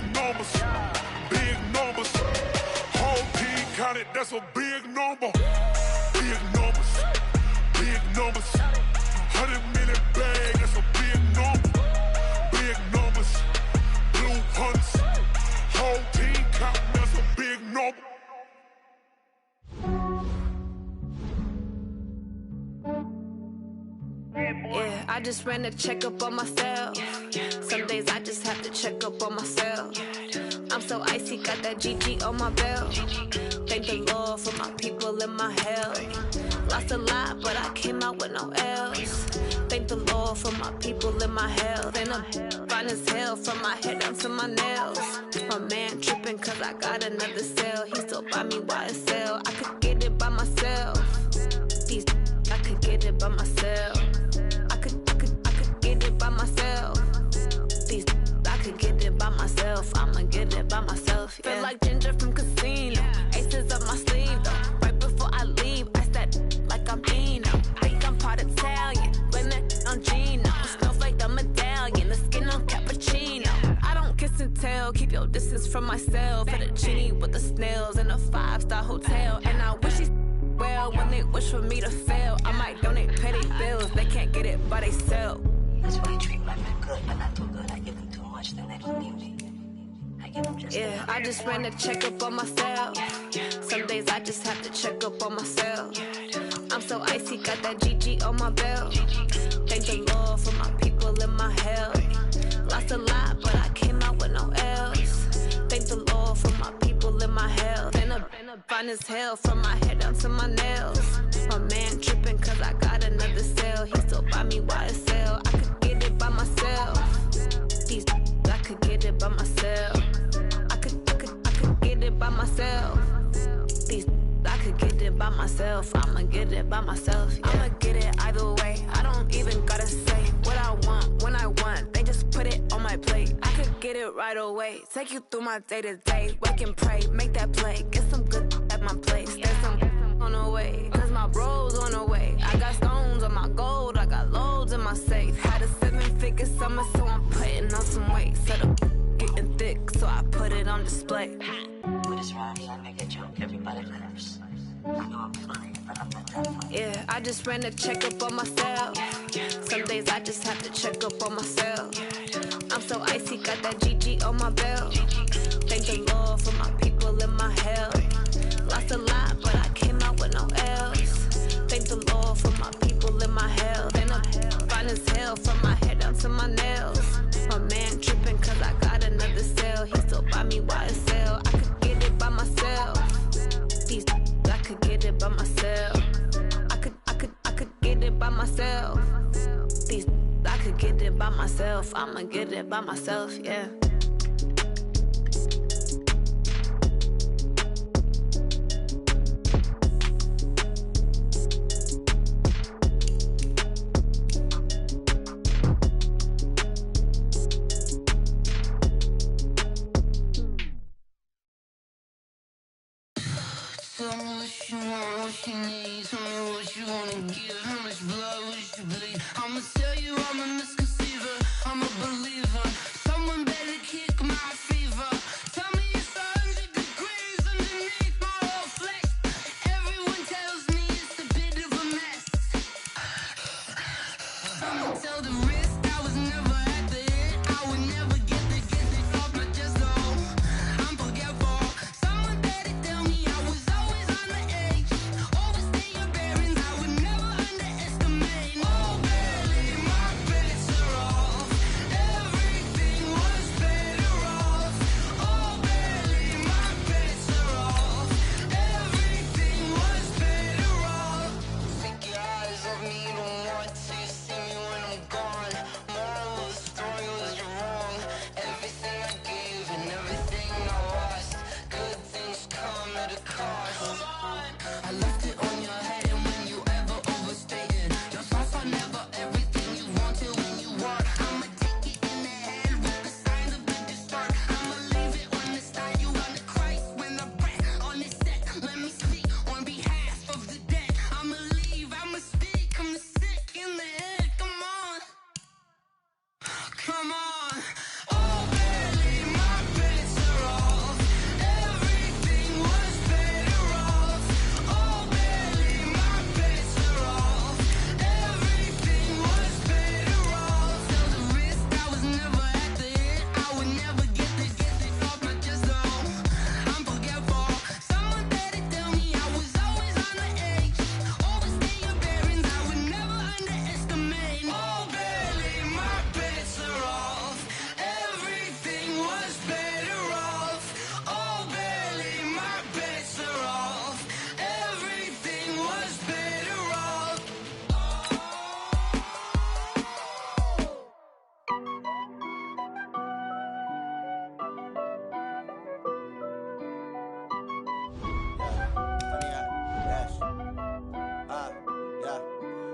M: numbers, whole team counted, that's a big number. Big numbers, 100-minute bag, that's a big number. Big numbers, blue hunts, whole team counting, that's a big number.
O: I just ran a checkup on myself. Some days I just have to check up on myself. I'm so icy, got that GG on my belt. Thank the Lord for my people in my health. Lost a lot, but I came out with no L's. Thank the Lord for my people in my health. And I'm fine as hell from my head down to my nails. My man tripping cause I got another cell. He still buy me YSL. I could get it by myself. These I could get it by myself. I could get it by myself. These I could get it by myself. I'ma get it by myself. Yeah. Feel like Ginger from Casino. Aces up my sleeve though. Right before I leave, I said like I'm Eno. Think I'm part Italian. Blame it on Gino. Snowflake the medallion. The skin on cappuccino. I don't kiss and tell. Keep your distance from myself. Hit a genie with the snails in a 5-star hotel. And I wish he's well when they wish for me to fail. I might donate petty bills. They can't get it by themselves.
P: That's why you treat women good, but not too good. I give them too much, then they don't need me. I give them just
O: yeah, I just ran a checkup on myself. Some days I just have to check up on myself. I'm so icy, got that GG on my belt. Thank the Lord for my people in my health. Lost a lot, but I came out with no L's. Thank the Lord for my people in my health. And I'm fine as hell from my head down to my nails. My man tripping cause I got another cell. He still buy me YSL. I could get it by myself. These I could get it by myself. I could get it by myself. These I could get it by myself. I'ma get it by myself. Yeah. I'ma get it either way. I don't even gotta say what I want when I want. They just put it on my plate. I could get it right away. Take you through my day to day. Wake and pray, make that play. Get some good at my place. There's some on the way. Cause my bros on the way. I got stones on my gold. I got loads in my safe. Had a 7-figure summer, so I'm putting on some weight. Set up getting thick, so I put it on display.
P: With this rhyme, I make a joke, everybody laughs. I know I'm funny, but I'm not that funny.
O: Yeah, I just ran a checkup on myself. Some days I just have to check up on myself. I'm so icy, got that GG on my belt. Thank the Lord for my people in my health. Lost a lot, but I came out with no L's. Thank the Lord for my people in my health. And I'm fine as hell from my head down to my nails. My man tripping cause I got another cell. He still buy me YSL. I could get it by myself. These I could get it by myself. I could get it by myself. These I could get it by myself. I'ma get it by myself, yeah.
Q: Tell me what you want, what you need. Tell me what you wanna give. How much blood would you bleed? I'ma tell you I'm a misconceiver. I'm a believer. Someone better kick my fever. Tell me it's 100 degrees underneath my whole flesh. Everyone tells me it's a bit of a mess. I'ma tell the risk I was never at the end. I would never get it off my chest. Oh, I'm forgetful. Someone better tell me I was always on the edge. Overstay your bearings, I would never underestimate.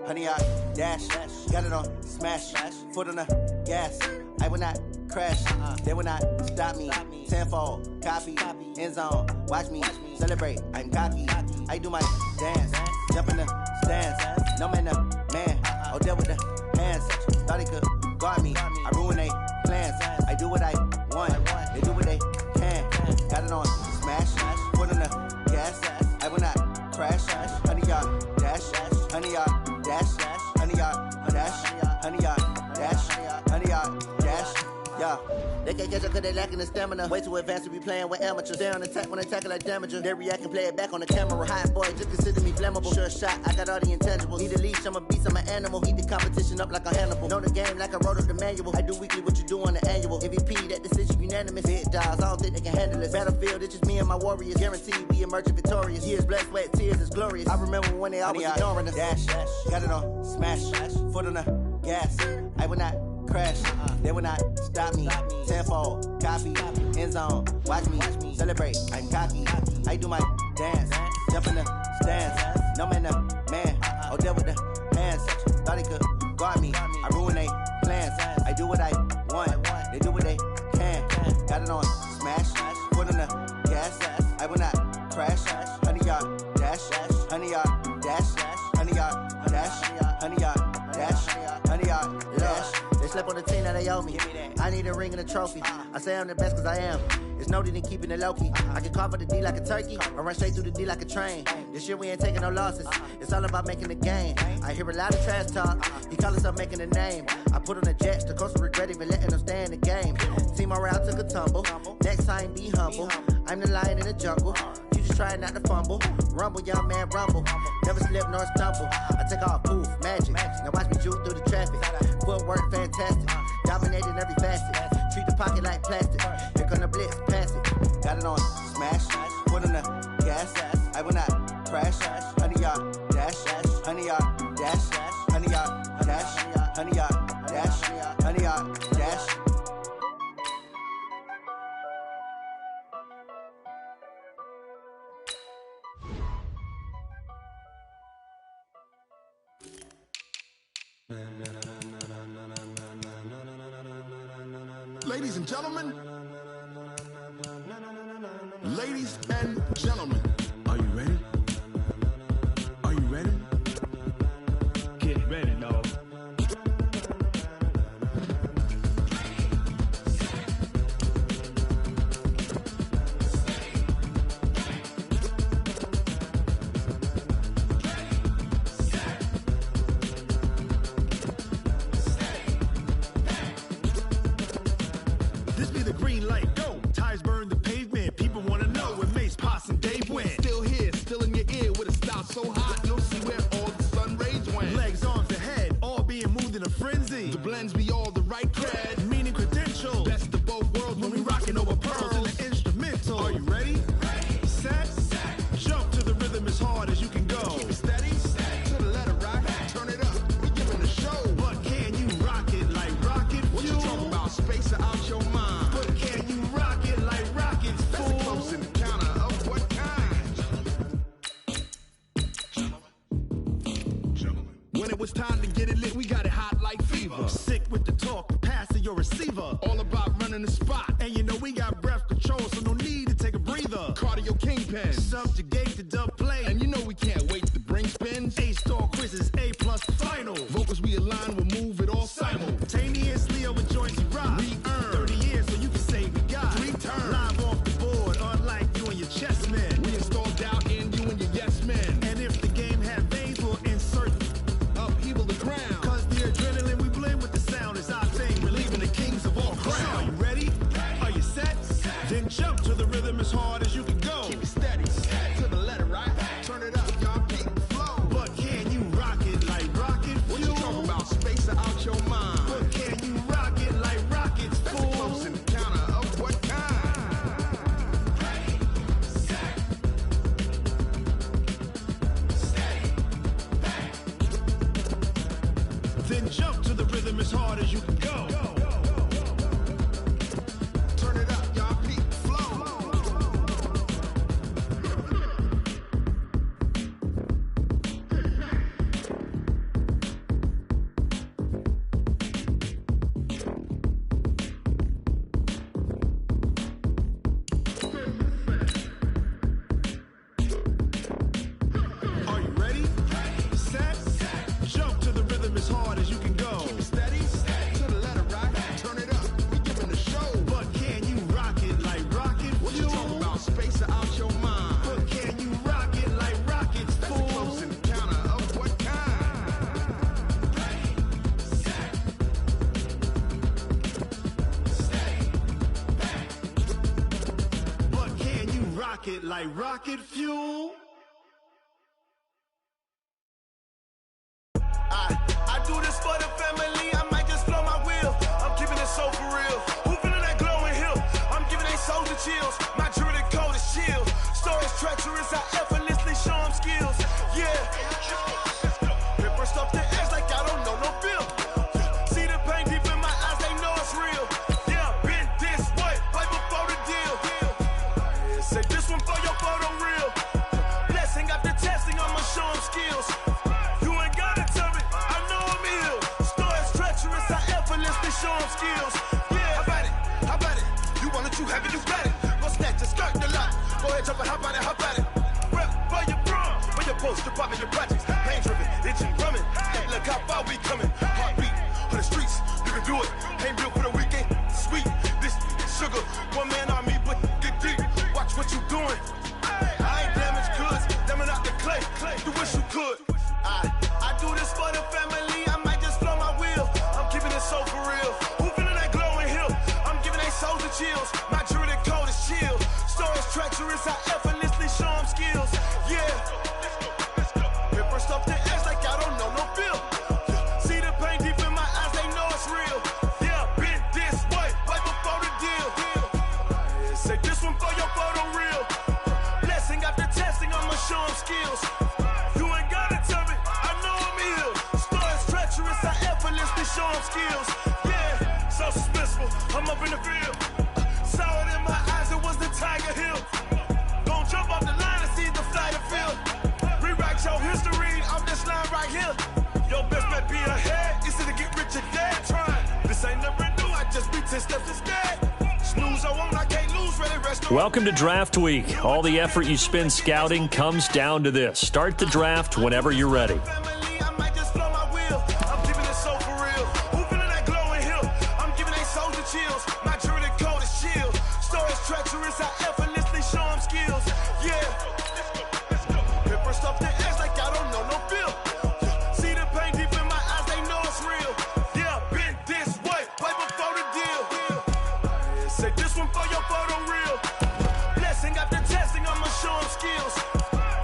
R: 100 yard dash. Got it on smash. Foot on the gas. I will not crash. They will not stop me. Tenfold, copy, end zone. Watch me celebrate. I'm cocky. I do my dance. Jump in the stands. No man, no man. Oh, deal with the hands. Thought he could guard me. I ruin they plans. I do what I want. They do what they can. Got it on smash. Foot on the gas. I will not crash. 100 yard dash. 100 yard dash. 100 yard dash. 100 yard dash. 100 yard dash. Yeah. They can't catch up cause they lacking the stamina. Way too advanced to be playing with amateurs. Stay on attack when they tackle like damager. They react and play it back on the camera. Hot boy, just consider me flammable. Sure shot, I got all the intangibles. Need a leash, I'm a beast, I'm an animal. Heat the competition up like a Hannibal. Know the game like I wrote up the manual. I do weekly what you do on the annual. MVP, that decision unanimous. Big dogs, I don't think they can handle this. Battlefield, it's just me and my warriors. Guaranteed we emerging victorious. Years, blood, sweat, tears, it's glorious. I remember when they always ignoring us. Dash, got it on smash. Foot on the gas. I will not crash. They will not stop me. Tenfold, copy, end zone. Watch me celebrate. I'm cocky. I do my dance. Jump in the stands. No man, no man. Oh, deal with the hands. Thought he could guard me. I ruin they plans. I do what I want. They do what they can. Got it on smash. Foot on the gas. I will not crash. 100 yard dash. 100 yard dash. 100 yard dash. 100 yard dash. 100 yard dash. They slept on the team that they owe me. I need a ring and a trophy. I say I'm the best cause I am. It's no need in keeping it low-key. I can carve up the D like a turkey or run straight through the D like a train. This year we ain't taking no losses. It's all about making the game. I hear a lot of trash talk. He call himself making a name. I put on the Jets. The coach will regret even letting them stay in the game. Team morale took a tumble. Next time be humble. I'm the lion in the jungle. You just try not to fumble. Rumble, young man, rumble. Never slip nor stumble. I take off, poof, magic. Now watch me juke through the traffic. Footwork fantastic. Dominating every facet. Treat the pocket like plastic. Here come the blitz, pass it. Got it on smash. Foot on the gas. I will not crash. 100 yard dash. 100 yard dash. 100 yard dash. 100 yard dash. 100 yard dash.
M: Ladies and gentlemen, ladies and gentlemen, are you ready? Are you ready? Get ready, dog.
S: This be the green light, go. Tires burn the pavement. People wanna know where Mace, Potts, and Dave went.
M: Still here, still in your ear with a style so hot, you'll see where all the sun rays went.
S: Legs, arms, and head, all being moved in a frenzy.
M: The blends be all the right cred,
S: meaning credentials.
M: best of both worlds when we rockin' over pearls.
S: In the instrumental.
M: Are you ready?
S: Set, jump to the rhythm as hard as you can go.
M: Keep it steady, to the letter rock, turn it up, we giving a show.
S: But can you rock it like rocket fuel?
M: What you talking about, space or out your mind?
S: But can you rock it like rockets,
M: That's
S: fool?
M: a close encounter of what kind?
S: When it was time to get it lit, we got it hot like fever. Sick with the talk, passing your receiver.
M: All about running the spot,
S: And you know we got breath control, so no need to take a breather.
M: cardio kingpin.
S: Subjugate the dub play.
M: And you know we can't wait to bring spins.
S: A-star quizzes, A+ final.
M: Vocals we align, we'll move it all
S: Simultaneously over joints we rock.
M: We earn
S: 30 years so you can say we got
M: 3 turns.
S: Live off the board, unlike you and your chess men.
M: We install doubt in you and your yes men.
S: And if the game had veins, we'll insert
M: Upheaval the ground.
S: Cause the adrenaline we blend with the sound is our thing.
M: Relieving the kings of all
S: So are
M: crown.
S: you ready? Are you set? Then jump to the rhythm as hard as you can go.
M: Keep it steady, to the letter right. Turn it up, y'all keep the flow.
S: But can you rock it like rocket
M: What
S: fuel?
M: you talking about, space or out your mind?
S: But can you rock it like rockets,
M: That's a
S: fool?
M: close encounter of what kind?
S: Then jump to the rhythm as hard as you can go.
M: Turn it up, y'all keep the flow.
S: rocket like rocket fuel.
L: I do this for the family, I might just blow my wheel. I'm keeping it so for real. Who feeling that glowing hill? I'm giving they soldier chills. My jewelry code is shield. Stories treacherous, I effortlessly show them skills. Yeah. Paper stuff the edge like I don't know no feel. See the pain deep in my eyes, they know it's real. Yeah, been this way, right before the deal. Say this one for your photo real. Blessing after testing, I'ma show them skills. You ain't gotta tell me, I know I'm ill. Stories treacherous, I effortlessly show them skills. Yeah, how about it? You want it, you have it, you got it. Go snatch it, skirt the lot. Go ahead, jump it, how about it? Rep for your brum, for your poster, popping your projects. Pain driven, itching, drumming. Look how far we coming. Heartbeat for the streets, you can do it. Ain't built for the weekend, sweet. This sugar, one man army, but get deep. Watch what you doing. I ain't damaged goods, damn out the clay. You wish you could. I do this for the family, I might just blow my wheel. I'm keeping it so for real. Who feeling that glowing hill? I'm giving they soldier chills. My jewelry code is shield. Stories treacherous, I effortlessly show them skills. Yeah. Paper stuff the edge like I don't know no feel. See the pain deep in my eyes, they know it's real. Yeah, been this way, right before the deal. Say this one for your photo real. Blessing after testing, I'ma show them skills. You ain't gotta tell me, I know I'm ill. Stories treacherous, I effortlessly show them skills. Yeah, so suspenseful, I'm up in the field. Saw it in my eyes, it was the Tiger Hill. Gon' jump off the line and see the flight of field. Rewrite your history off this line right here. Your best bet be ahead, easy to get rich or dead trying. This ain't never new, I just be 10 steps instead. Snooze, I won't, I can't lose, ready, rest.
B: Welcome to Draft Week. All the effort you spend scouting comes down to this. Start the draft whenever you're ready.
L: I might just blow my wheel. I'm keeping it so for real. Who feeling that glowing hill? I'm giving they soldier chills. My jewelry code is shield. Stories treacherous, I effortlessly show them skills. Yeah. Paper stuff the edge like I don't know no feel. See the pain deep in my eyes, they know it's real. Yeah, been this way, right before the deal. Say this one for your photo real. Blessing after testing, I'ma show them skills.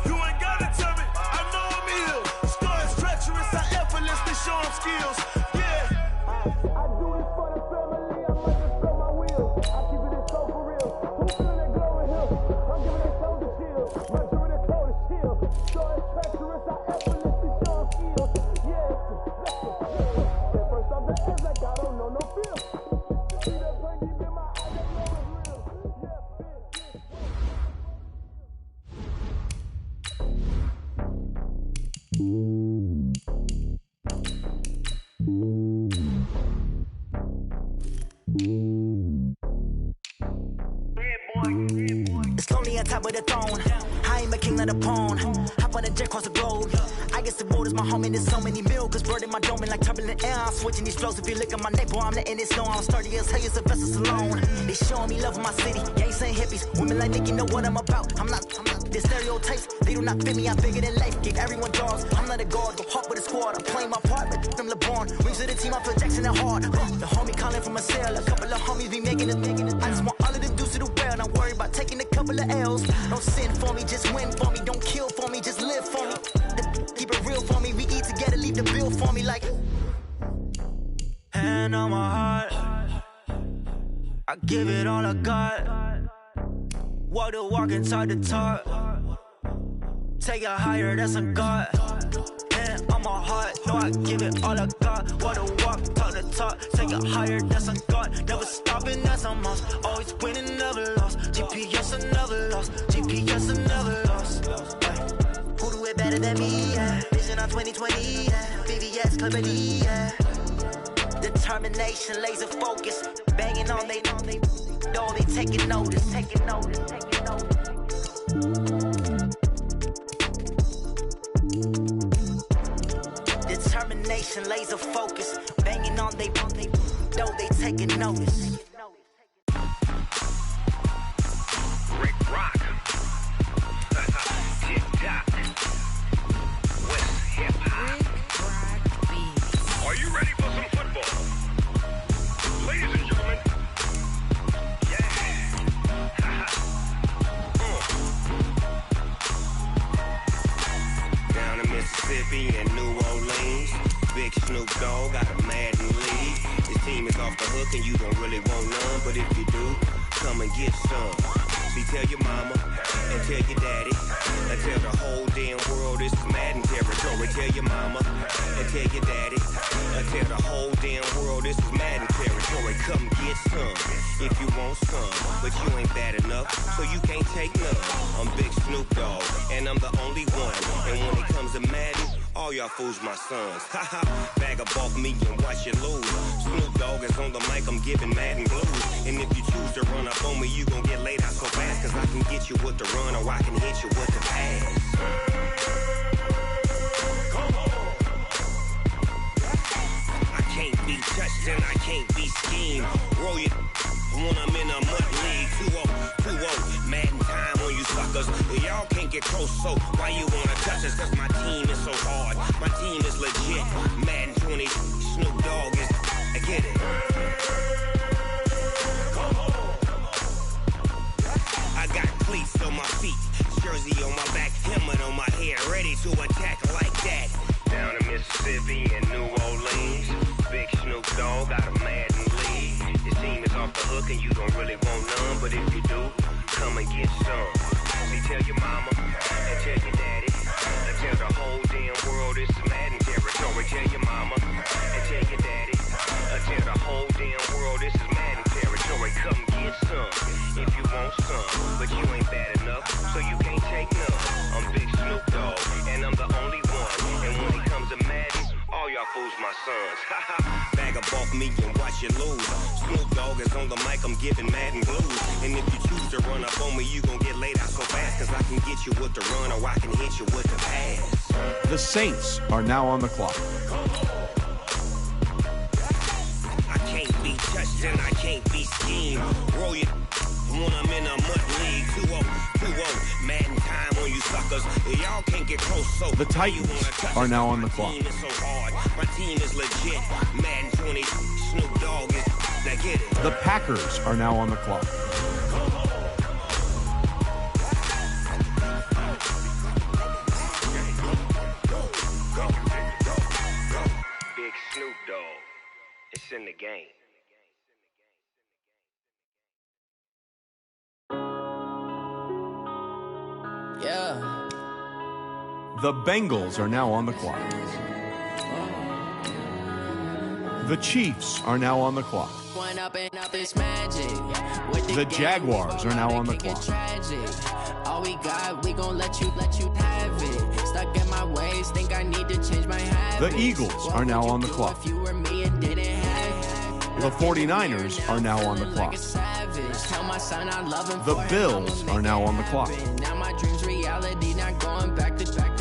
L: You ain't gotta tell me, I know I'm ill. Stories treacherous, I effortlessly show them skills. Yeah. I do this for the family, I might just blow my wheel. I keep it so for real. Who feeling that glowing hill? I'm giving they soldier chills. My jewelry code is shield. Stories treacherous, I effortlessly show them skills. Yeah. First off the edge like I don't know no feel. See that pain deep in my eyes, they know it's real.
G: It's lonely on top of the throne. I ain't a king of the pawn. Hop on a jet across the globe. I guess the road is my home and there's so many milkers. Bird in my dome and like turbulent air. I'm switching these flows. If you look at my neck, boy, I'm letting it snow. I'm sturdy as hell, it's a vessel alone. They showing me love in my city. Gangsta hippies. Women like Nicki know what I'm about. I'm not. Their stereotypes, they do not fit me. I figured in life, gave everyone dogs. I'm not a guard, go hard with a squad. I'm playing my part, but I'm LeBron. Wings of the team, I feel Jackson and hard. The homie calling from a cell. A couple of homies be making it. I just want all of them dudes to do well. Don't worry about taking a couple of L's. Don't sin for me, just win for me. Don't kill for me, just live for me. Keep it real for me. We eat together, leave the bill for me like. Hand on my heart, I give it all I got. Walk the walk and talk the talk. Take it higher, that's a God. Hand on my heart, no, I give it all I got. Walk the walk, talk the talk. Take it higher, that's a God. Never stopping, that's a must. Always winning, never lost. GPS, I never lost. GPS, I never lost. Who do it better than me? Yeah. Vision on 2020, yeah. VVS, Clippity, yeah. Determination, laser focus. Banging on they door, they taking notice. Determination, laser focus. Banging on they door, they taking notice.
T: Rick Rock. TikTok. West Hip Hop. Are you ready for some football? Ladies and gentlemen. Yeah.
I: Big Snoop Dogg got a Madden league. This team is off the hook and you don't really want none, but if you do, come and get some. See, tell your mama and tell your daddy and tell the whole damn world this is Madden territory. Tell your mama and tell your daddy and tell the whole damn world this is Madden territory. Come get some if you want some, but you ain't bad enough, so you can't take none. I'm Big Snoop Dogg and I'm the only one, and when it comes to Madden, all y'all fools my sons. Haha, bag up off me and watch you lose. Snoop Dogg is on the mic, I'm giving Madden blues. And if you choose to run up on me, you gon' get laid out so fast, cause I can get you with the run or I can hit you with the pass. I can't be touched and I can't be schemed. Roll you when I'm in a mud league. 2-0, Madden time on you suckers. Y'all can't get close, so why you wanna touch us? Cause my team is so hard, my team is legit. Madden 20, Snoop Dogg is, I get it. I got cleats on my feet, jersey on my back, helmet on my head, ready to attack like that. Down in Mississippi and New Orleans, Big Snoop Dogg got a Madden league. This team is off the hook and you don't really want none, but if you do, come and get some. See, tell your mama and tell your daddy and tell the whole damn world this is Madden territory. Tell your mama and tell your daddy and tell the whole damn world this is Madden territory. Come get some if you want some, but you ain't bad enough, so you can't take none. I'm Big Snoop Dogg and I'm the only one, and when it comes to Madden, all y'all fools my sons. Bag up off me and watch you lose. Snoop Dogg is on the mic, I'm giving Madden blues. And if you choose to run up on me, you gon' get laid out so fast, cause I can get you with the run or I can hit you with the pass.
U: The Saints are now on the clock.
I: I can't be touched and I can't be schemed. Roll you when I'm in a mud league. 2-0, Madden time on you suckers. Y'all can't get close, so
U: The Titans are now on the clock.
I: My team is so hard, my team is legit. Madden 20, Snoop Dogg is, now get it.
U: The Packers are now on the clock.
I: Big Snoop Dogg, it's in the game.
G: Yeah.
U: The Bengals are now on the clock. The Chiefs are now on the clock.
G: One up and up is magic.
U: The Jaguars are now on the clock.
G: All we got, we gon' let you have it. Stuck in my ways, think I need to change my habits.
U: The Eagles are now on the clock.
G: If you were me and didn't have
U: The 49ers are now on the clock.
G: Tell my son I love him.
U: The Bills are now on the clock.
G: Now my dreams reality, not going back to back.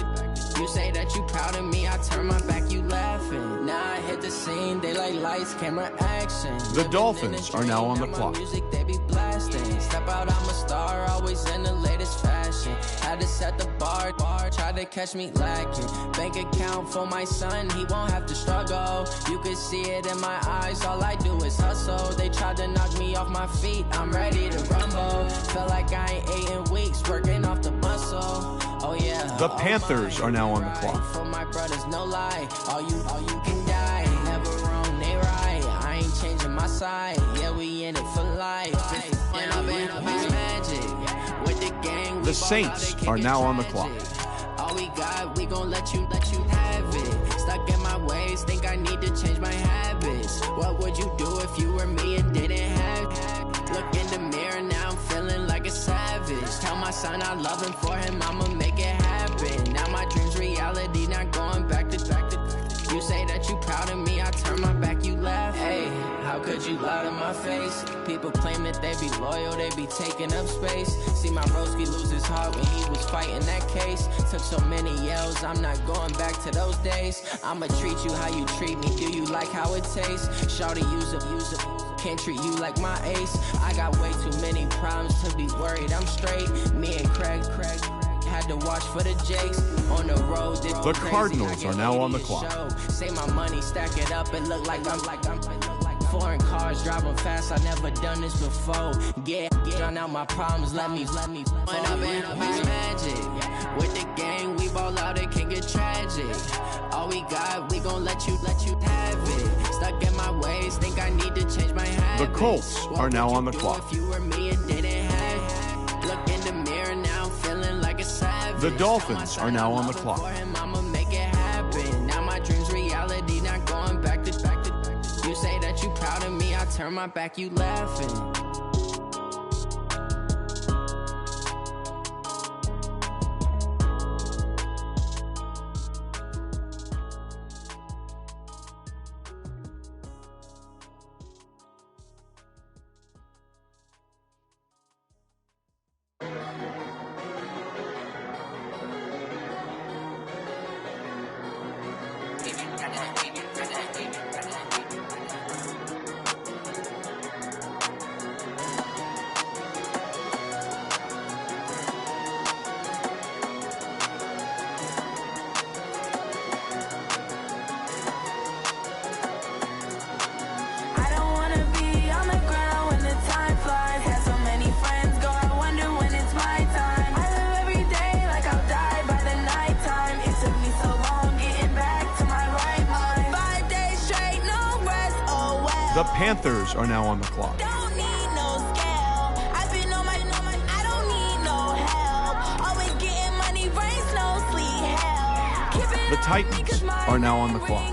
G: You say that you proud of me, I turn my back, you laughing. Now I hit the scene, they like lights, camera, action.
U: The Dolphins are now on the clock.
G: Music they be blasting. Step out, I'm a star, always in the latest fashion. Had to set the bar, try to catch me lacking. Bank account for my son, he won't have to struggle. You can see it in my eyes, all I do is hustle. They tried to knock me off my feet, I'm ready to rumble. Felt like I ain't ate in weeks, working off the muscle. Oh yeah.
U: The Panthers are now on the clock.
G: For my brothers, no lie. All you can die. Never wrong, they right. I ain't changing my side. Yeah, we in it for life. And I've been magic with the gang.
U: The Saints are now on the clock.
G: All we got, we gon' let you have it. Stuck in my ways, think I need to change my habits. What would you do if you were me and didn't have it? Look in the mirror, now I'm feeling like a savage. Tell my son I love him, for him I'ma make it happen. Now my dreams reality, not going back to back to. You say that you proud of me, I turn my back, you laugh. Hey, how could you lie to my face? People claim that they be loyal, they be taking up space. See my broski lose his heart when he was fighting that case. Took so many yells, I'm not going back to those days. I'ma treat you how you treat me, do you like how it tastes? Shawty, use up, can't treat you like my ace. I got way too many problems to be worried, I'm straight. Me and Craig had to watch for the Jakes on the road.
U: The Cardinals are now on the clock.
G: Say my money, stack it up, it look like I'm Foreign cars driving fast, I never done this before. Drown out my problems, let me. When I've been up is magic. With the gang, we ball out, it can get tragic. All we got, we gon' let you have it. Stuck in my ways, think I need to change my habits.
U: The Colts are now on the clock.
G: If you were me and didn't have, look in the mirror now, I'm feeling like a savage.
U: The Dolphins are now on the clock.
G: I'ma make it happen. Now my dream's reality, not going back to. You say that you proud of me, I turn my back, you laughing.
U: The Panthers are now on the clock. The Titans are now on the clock.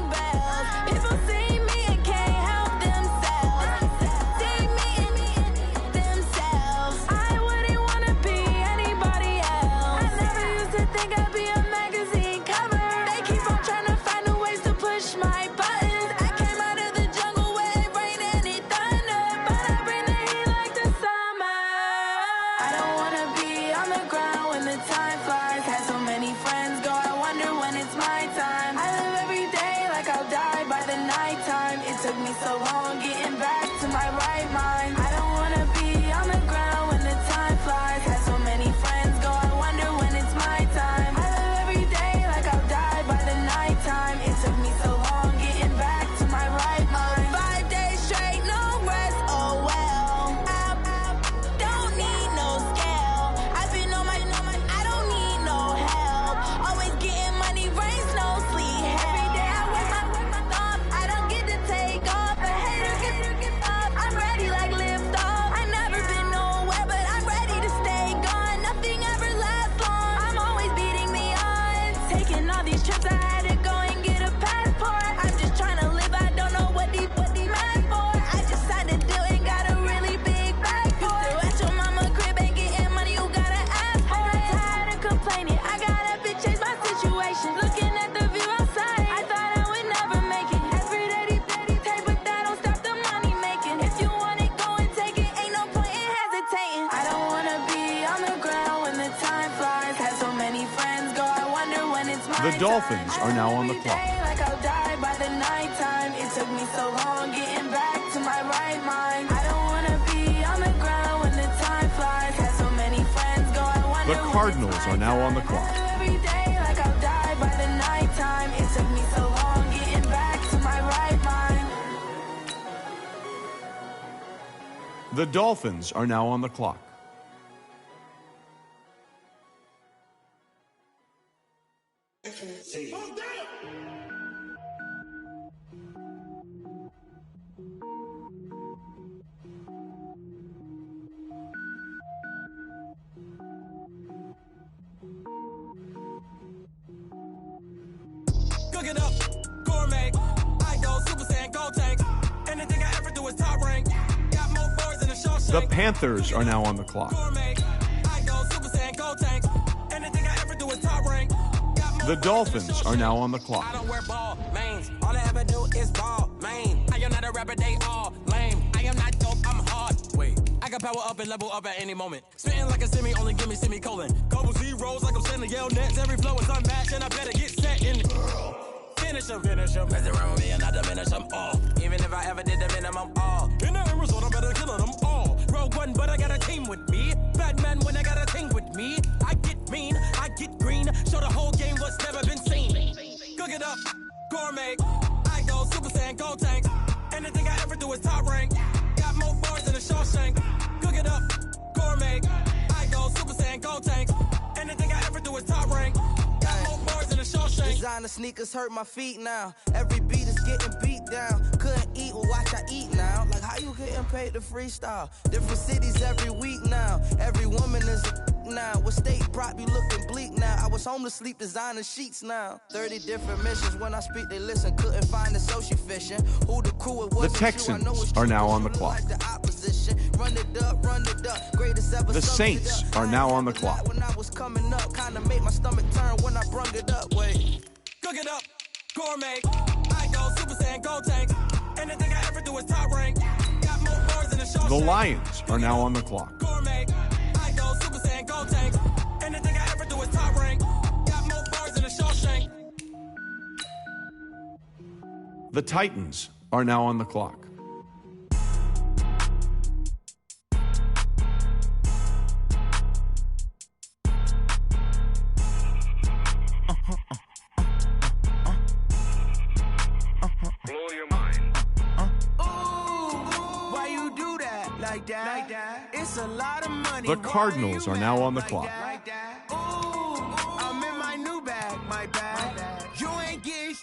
U: The Dolphins are now on the clock. The Cardinals are now on the clock. The Dolphins are now on the clock.
I: Cook it up, gourmet. I go Super Saiyan, gold tank. Anything I ever do is top rank. Got more boards than a Shawshank.
U: The Panthers are now on the clock.
I: Gourmet. I go Super Saiyan, gold tank. Anything I ever do is top rank.
U: The Dolphins are now on the clock.
I: I don't wear ball mains. All I ever do is ball main. I am not a rapper, they all lame. I am not dope, I'm hard. Wait, I can power up and level up at any moment. Spitting like a semi, only give me semicolon. Couple zeros like I'm sending yell nets. Every flow is unmatched and I better get set in. Finish them. Mess around with me and I diminish them all. Even if I ever did the minimum all. In the end result, I better kill them all. Rogue one, but I got a team with me. Batman when I got a team with me. I get mean, I get green. Show the whole game what's never been seen. Cook it up, gourmet. I go Super Saiyan, gold tank. Anything I ever do is top
D: Designer sneakers hurt my feet now. Every beat is getting beat down. Couldn't eat, well watch I eat now. Like how you getting paid to freestyle? Different cities every week now. Every woman is a now. What state prop you looking bleak now? I was home to sleep, designer sheets now. 30 different missions. When I speak, they listen. Couldn't find it, so she fishing. Who the crew it was?
U: The Texans are now on the clock.
D: Run it up, run it up. Greatest ever.
U: The Saints are now on the clock.
D: When I was coming up, kinda made my stomach turn when I brung it up. Wait.
G: Cook it up, gourmet. I go Super Saiyan, gold tank. Anything I ever do is top rank. Got more bars than a show.
U: The Lions are now on the clock.
G: Gourmet. I go Super Saiyan, gold tank. Anything I ever do is top rank. Got more bars than a Shawshank.
U: The Titans are now on the clock.
T: Blow your mind.
L: Why you do that like that? It's a lot of money.
U: The Cardinals are now on the clock.
L: I'm in my new bag, my bag. You ain't get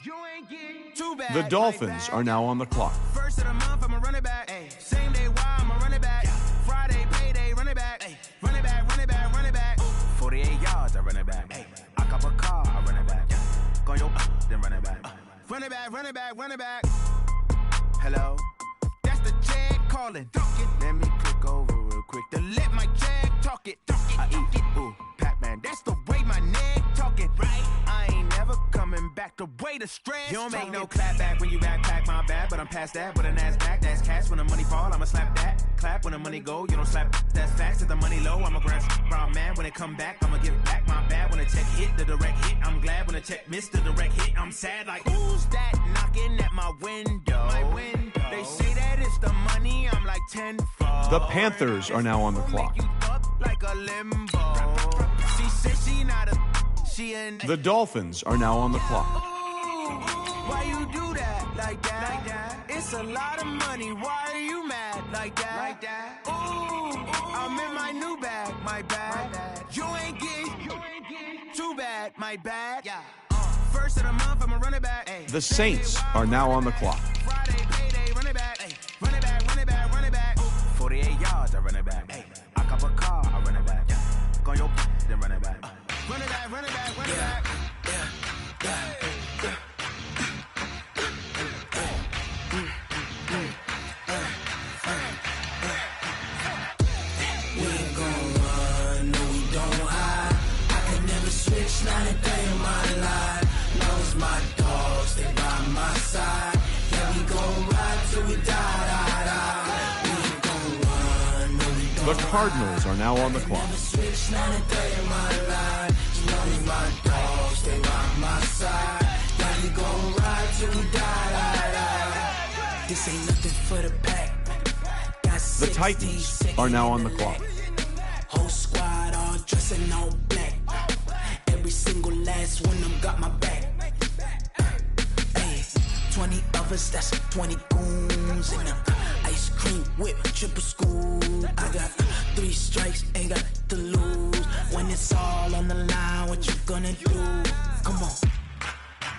L: too bad.
U: The Dolphins are now on the clock.
L: First of the month, I'ma run it back. Same day, why I'ma run it back. Friday, payday, run it back. Run it back, run it back, run it back. 48 yards, I run it back. I cop a car, I run it back. Go your then run it back. Run it back, run it back, run it back. Hello? That's the jag calling. Let me click over real quick to let my jag talk it. I eat it. Ooh, Pac-Man, that's the way my neck talking. Right? I ain't never coming back the way the stress. You don't make no clap back when you backpack my bad, but I'm past that with an ass back. That's cash when the money fall, I'ma slap that. Clap when the money go, you don't slap. That's facts. If the money low, I'ma grab brown man. When it come back, I'ma give back my bad. When the check hit, the direct hit. I'm glad when the check missed the direct hit. I'm sad like, who's that knocking at my window? My window. They say that it's the money, I'm like tenfold.
U: The Panthers are now on the clock.
L: Like a limbo. She said she not a she in.
U: The Dolphins are now on the clock.
L: Why you do that like that? It's a lot of money. Why are you mad like that? Ooh, I'm in my new bag, my bag. You ain't get too bad, my bad. Yeah. First of the month, I'ma run it back.
U: The Saints are now on the clock.
L: Friday, payday, run it back. Run it back, run it back, run it back. 48 yards, I run it back. I cop a car, I run it back. Go your then run it back. Run it back, run it back, run it back.
Q: We ain't gon' run, no we don't hide. I can never switch, not a day in my life. Knows my dogs, they by my side. Yeah, we gon' ride till we die. We ain't gon' run, no we don't
U: The Cardinals are now on the clock.
Q: switch, not a day in my life. Knows my dogs, they by my side. Yeah, we gon' ride till we die. This ain't nothing for the pack.
U: The Titans are now on the clock.
Q: Whole squad all dressing all black. Every single last one of them got my back. Hey, 20 of us, that's 20 goons in a ice cream whip, triple school. I got 3 strikes, ain't got to lose. When it's all on the line, what you gonna do? Come on,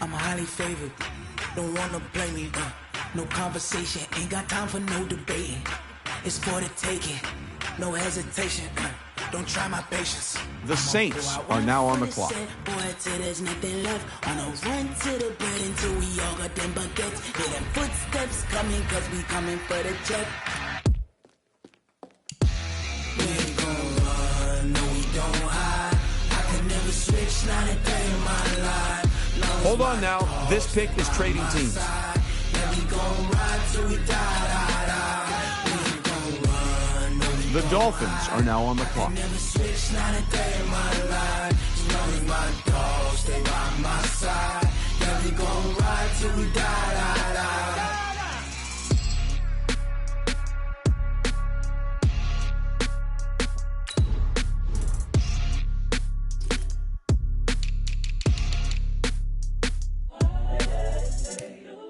Q: I'm highly favored. Don't wanna blame me. No conversation, ain't got time for no debating. It's for the taking, no hesitation. Don't try my patience.
U: The Saints are now on the clock.
Q: Boy, till there's nothing left. On a run to the bread until we all got them baguettes. Hear them footsteps coming, cause we coming for the check. We ain't gon' run, no we don't hide. I can never switch, not a day in my life.
U: Hold on now. This pick is trading teams.
Q: Yeah, we gon' ride till we die.
U: The Dolphins are now on the clock.
Q: Never switch, not a day in my life. You know my dogs, they by my side. Yeah, we gon' ride till we die.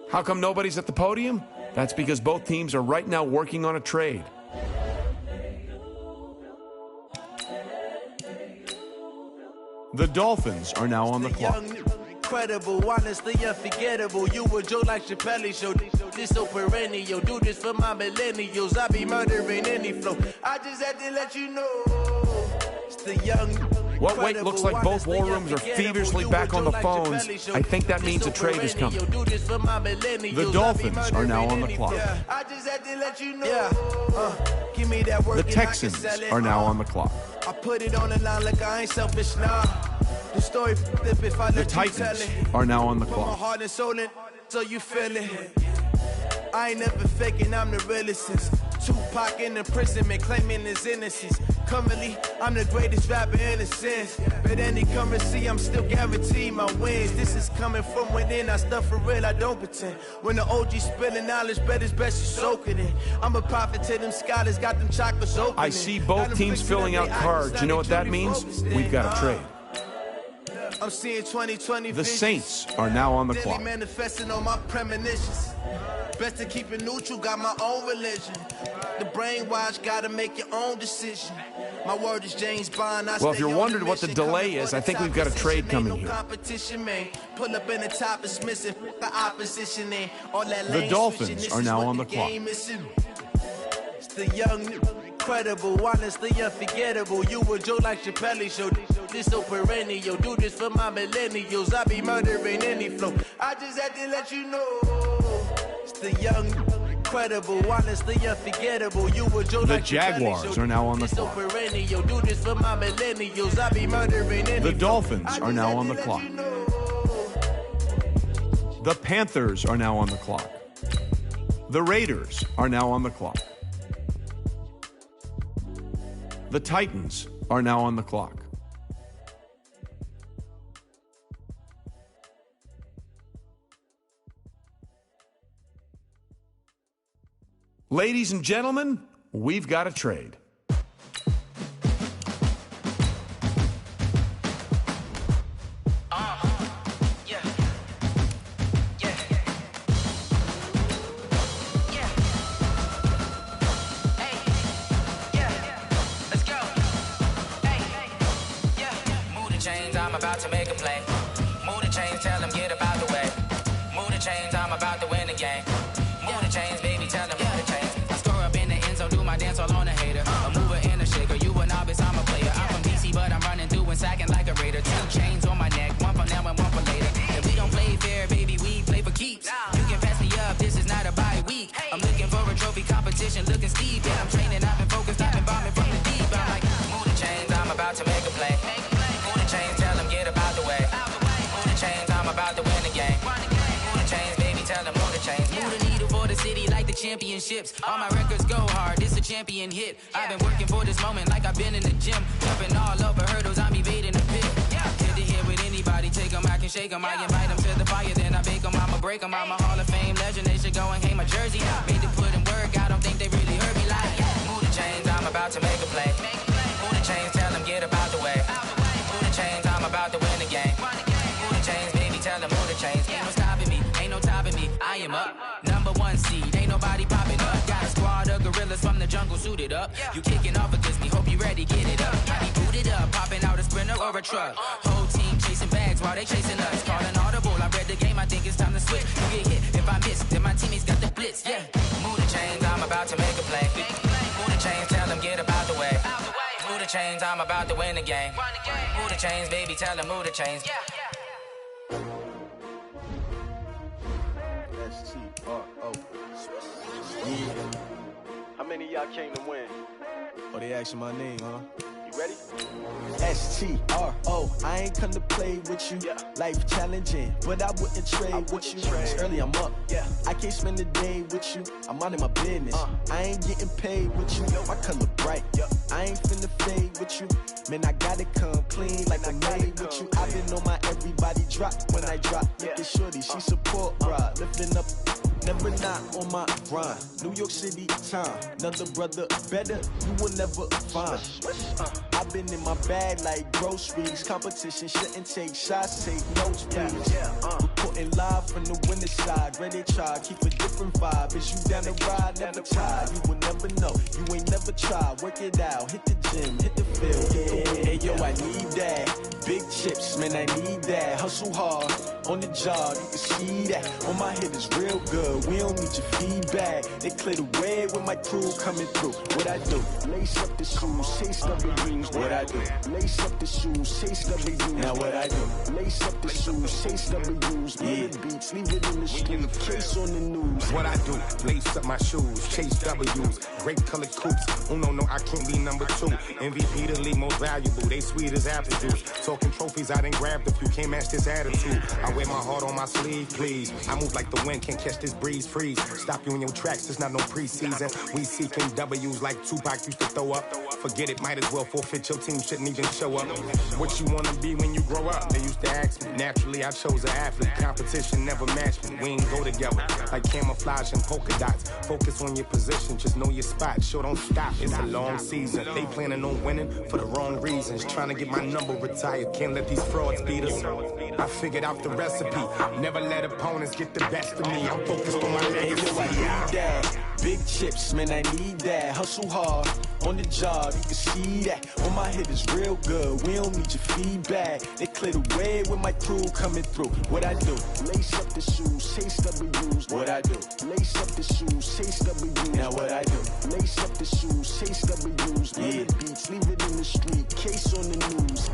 U: How come nobody's at the podium? That's because both teams are right now working on a trade. The Dolphins are now on the clock.
E: incredible, honestly unforgettable. You a joke like Xxffll show. This so perennial. Do this for my millennials. I be murdering any flow. I just had to let you know. It's the young.
U: Well, wait, looks like both war rooms are feverishly back on the phones. I think that means a trade is coming. The Dolphins are now on the clock. The Texans are now on the clock.
E: I put it on the line like I ain't selfish now. The story if I
U: The Titans are now on the
E: my
U: clock.
E: heart and soul in, so you feel it. I ain't never faking, I'm the realest since Tupac in imprisonment, claiming his innocence. Currently, I'm the greatest rapper in a sense. But any currency, I'm still guaranteed my wins. This is coming from within, I stuff for real, I don't pretend. When the OG spilling knowledge, bet it's best you soak it in. I'm a prophet to them scholars, got them chocolates open.
U: I see both teams filling out cards. You know what that means? We've got a trade.
E: I'm seeing 2020
U: The Saints are now on the
E: Daily
U: clock.
E: manifesting on my premonitions. Best to keep it neutral, got my own religion. The brainwash, gotta make your own decision. My word is James Bond.
U: Well, if you're wondering what the delay is, I think we've got a trade coming here.
E: Competition, man. Pull up in the top is missing the opposition in. All that
U: The
E: lane
U: Dolphins
E: switching, this
U: are
E: is
U: now
E: what
U: on the clock.
E: game is. It's the young, incredible, honestly unforgettable. You a joke like Xxffll show. This so perennial. Do this for my millennials. I be murdering any flow. I just had to let you know. It's the young, incredible, honestly unforgettable. You a joke
U: The
E: like
U: Jaguars are now on the
E: this so
U: clock.
E: perennial. Do this for my millennials. I be murdering any
U: The
E: flow.
U: Dolphins
E: I
U: are
E: just
U: now
E: had
U: on
E: to
U: the
E: let
U: clock.
E: you know.
U: The Panthers are now on the clock. The Raiders are now on the clock. The Titans are now on the clock. Ladies and gentlemen, we've got a trade.
G: I'm about to make a play. Move the chains, tell them get about the way. Move the chains, I'm about to win the game. Move the chains, baby, tell them move the chains. I score up in the end zone, do my dance all on a hater. A mover and a shaker, you a novice, I'm a player. I'm from DC, but I'm running through and sacking like a raider. 2 chains on my neck, one for now and one for later. If we don't play fair, baby, we play for keeps. You can pass me up, this is not a bye week. I'm looking for a trophy competition, looking steep. Yeah, I'm training, I've been focused, I've been bombing from the deep. I'm like, move the chains, I'm about to make a play. Move the chains, tell them get about the way. Move the chains, I'm about to win the game. Move the chains, baby, tell them move the chains. Move the needle for the city like the championships. All my records go hard, this a champion hit. I've been working for this moment like I've been in the gym. Jumping all over hurdles, I'm evading the pit. Hit the hit with anybody, take them, I can shake them. I invite them to the fire, then I bake them, I'ma break them. I'm a Hall of Fame legend, they should go and hang my jersey. Made to put in work, I don't think they really heard me like, move the chains, I'm about to make a play. Move the chains, tell them get about the way. Move the chains, I'm about to win the game. Move the chains, baby, tell them move the chains. Ain't no stopping me, ain't no topping me. I am up, #1 seed, ain't nobody popping up. Got a squad of gorillas from the jungle suited up. You kicking off against me, hope you ready, get it up. I be booted up, popping out a sprinter or a truck. Whole team chasing bags while they chasing us. Calling audible, I read the game, I think it's time to switch. You get hit, if I miss, then my teammates got the blitz, yeah. Move the chains, I'm about to make a play. Move the chains, tell them get about the way. Move the chains, I'm about to win the game. Move the chains, baby, tell them move the chains.
E: S-T-R-O. Yeah. How many of y'all came to win? Oh, they asking my name, huh? You ready? S-T-R-O. I ain't come to play with you. Life challenging, but I wouldn't trade with you. It's early, I'm up. I can't spend the day with you. I'm out of my business. I ain't getting paid with you. My color bright. I ain't finna fade with you. Man, I gotta come clean like I'm made with you. I've been on my everybody drop when I drop. Look at shorty, she support, bruh. Lifting up. Never not on my grind. New York City time. Another brother better, you will never find. I've been in my bag like groceries. Competition shouldn't take shots, take notes, please. Reporting live from the winter side. Ready to try, keep a different vibe. Is you down the ride, never tired. You will never know, you ain't never tried. Work it out, hit the gym, hit the field. Hey yo, I need that. Big chips, man, I need that. Hustle hard. on the job, you can see that. On my head is real good, we don't need your feedback. They clear the way with my crew coming through. What I do? Lace up the shoes, chase W's. What I do? Lace up the shoes, chase W's. Now what I do? Lace up the shoes, chase W's. Yeah, beats, leave it in the street, case on the news.
F: What I do? Lace up my shoes, chase W's. Great colored coops. Uno, no, I can't be number 2. MVP the league most valuable. They sweet as apple juice. Talking trophies, I done grabbed a few. Can't match this attitude. I wear my heart on my sleeve, please. I move like the wind, can't catch this breeze. Freeze. Stop you in your tracks. There's not no preseason. We seeking W's like Tupac used to throw up. Forget it, might as well forfeit. Your team shouldn't even show up. What you wanna be when you grow up? They used to ask me. Naturally, I chose an athlete. Competition never matched me. We ain't go together like camouflage and polka dots. Focus on your position, just know your spot. Sure, don't stop. It's a long season. They planning on winning for the wrong reasons. Trying to get my number retired. Can't let these frauds beat us. I figured out the recipe. Never let opponents get the best of me. I'm focused on my legacy.
E: I need that. Big chips, man, I need that. Hustle hard on the job, you can see that. On my head is real good, we don't need your feedback. They clear the way with my crew coming through. What I do? Lace up the shoes, chase W's. What I do? Lace up the shoes, chase W's. Now what I do? Lace up the shoes, chase W's. Yeah, beats, leave it in the street, case on the news.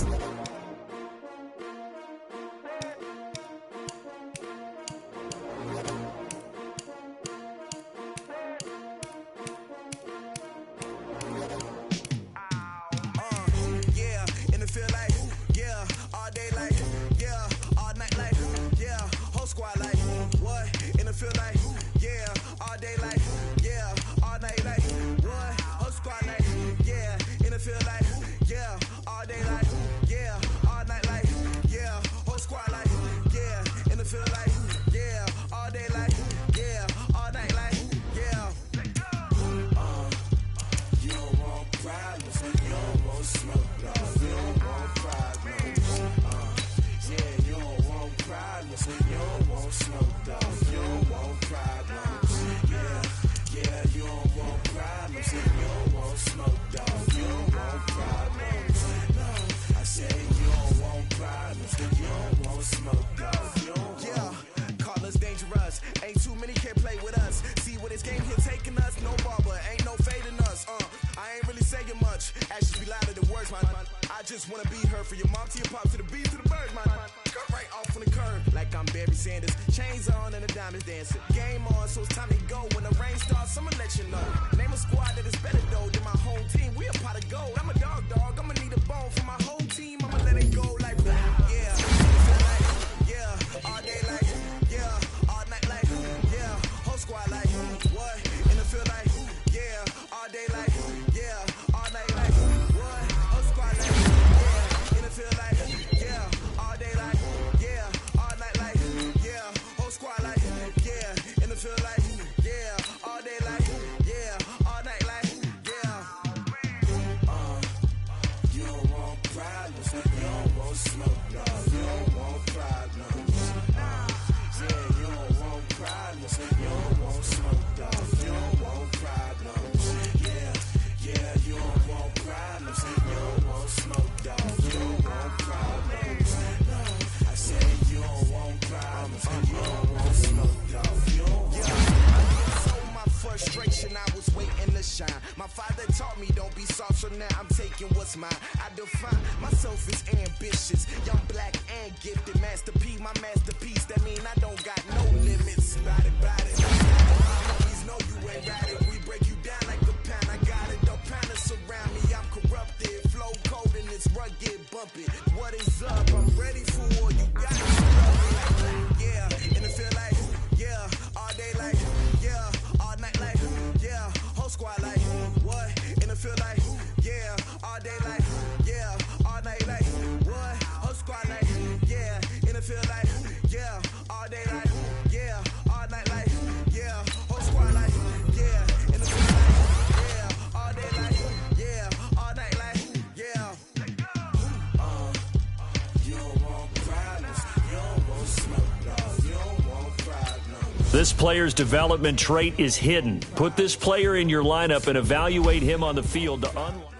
B: This player's development trait is hidden. Put this player in your lineup and evaluate him on the field to unlock.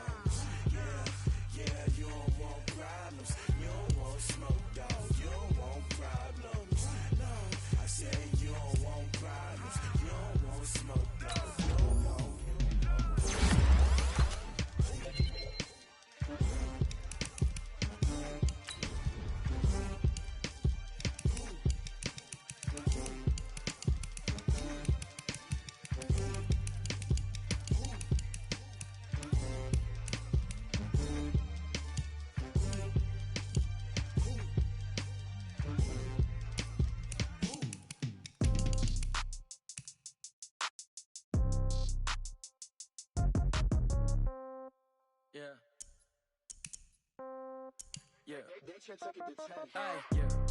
G: Hey,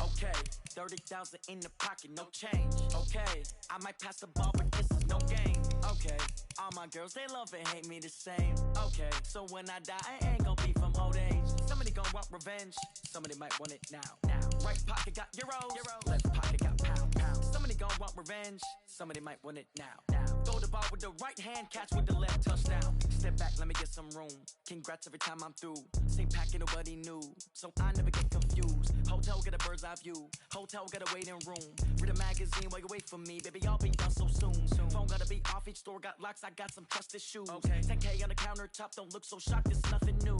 G: okay, 30,000 in the pocket, no change. Okay, I might pass the ball, but this is no game. Okay, all my girls, they love and hate me the same. Okay, so when I die, I ain't gon' be from old age. Somebody gon' want revenge, somebody might want it now. Right pocket got euros, left pocket got pound. Somebody gon' want revenge, somebody might want it now. Throw the ball with the right hand, catch with the left, touchdown. Step back, let me get some room. Congrats every time I'm through. Same packet, nobody knew, so I never get confused. Hotel get a bird's eye view, hotel get a waiting room. Read a magazine while you wait for me, baby, I'll be done so soon. Phone gotta be off, each store got locks, I got some trusted shoes. 10K on the countertop, don't look so shocked, it's nothing new.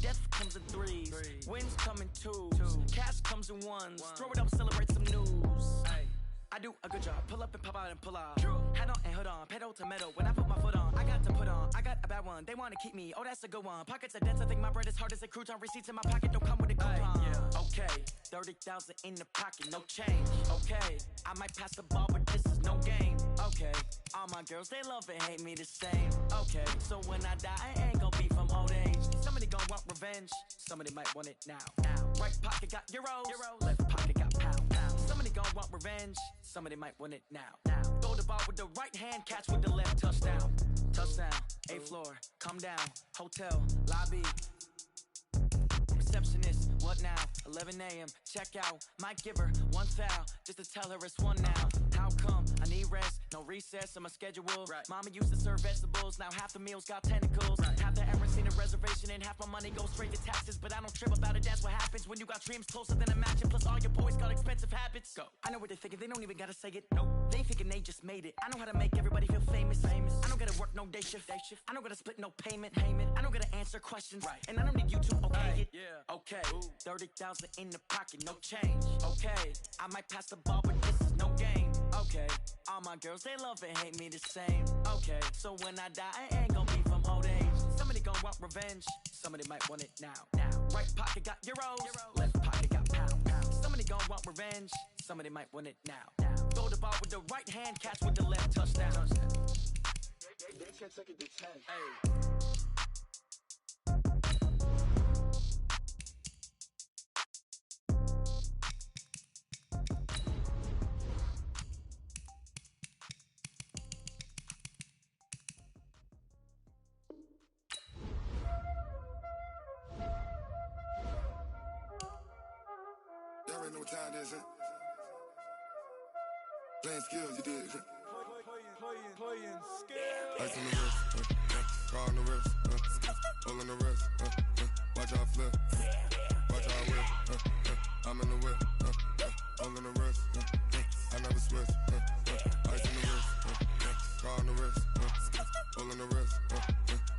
G: Death comes in threes, wins come in twos, cash comes in ones. Throw it up, celebrate some news. I do a good job, pull up and pop out and pull out. Head on and hood on, pedal to metal. When I put my foot on, I got to put on. I got a bad one, they wanna keep me, oh that's a good one. Pockets are dense, I think my bread is hard as a crouton. Receipts in my pocket don't come with a coupon. Okay, 30,000 in the pocket, no change. Okay, I might pass the ball, but this is no game. Okay, all my girls, they love and hate me the same. Okay, so when I die, I ain't gon' be from old age. Somebody gon' want revenge, somebody might want it now. Right pocket got euros, left pocket got pound. Somebody gon' want revenge, somebody might want it now. Throw the ball with the right hand, catch with the left, touchdown. Touchdown, 8th floor, come down, hotel, lobby. Receptionist, what now? 11 a.m., check out. Might give her one foul, just to tell her it's one now. How come? I need rest, no recess on my schedule. Mama used to serve vegetables, now half the meals got tentacles. Half the errands seen a reservation and half my money goes straight to taxes. But I don't trip about it, that's what happens when you got dreams closer than a match. And plus all your boys got expensive habits. Go. I know what they're thinking, they don't even gotta say it. Nope. They thinking they just made it. I know how to make everybody feel famous. I don't gotta work no day shift. I don't gotta split no payment. I don't gotta answer questions. And I don't need you to okay it. Okay, 30,000 in the pocket, no change. Okay, I might pass the ball, but this is no game. Okay, all my girls, they love and hate me the same. Okay, so when I die, I ain't gon' be from old age. Somebody gon' want revenge, somebody might want it now. Right pocket got euros, left pocket got pound. Somebody gon' want revenge, somebody might want it now. Throw the ball with the right hand, catch with the left, touchdown.
L: They can't take it to 10.
H: Y'all already know what time it is, huh? Playing skills, you did.
C: Playing skills.
H: Ice on the wrist, car on the wrist, all on the wrist, watch how I flip, watch how I whip, I'm in the whip, all on the wrist, I never switch, ice on the wrist, car on the wrist, all on the wrist,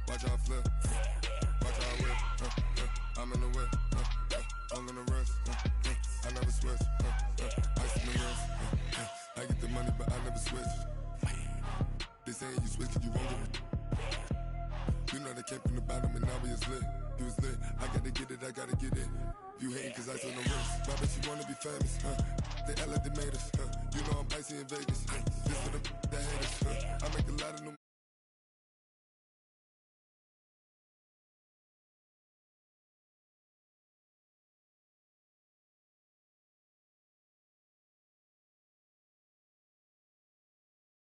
H: watch how I flip, watch how I whip, I'm in the whip, all on the wrist, I never switch, ice on the wrist, I get the money but I never switch. They saying you switch 'cause you won't get it. You know they came from the bottom and now we is lit. You was lit, I gotta get it, I gotta get it. You hating 'cause ice on the wrist. My bitch, you wanna be famous, They Ella, they made us, You know I'm icy in Vegas, This for the that hate us, I make a lot of new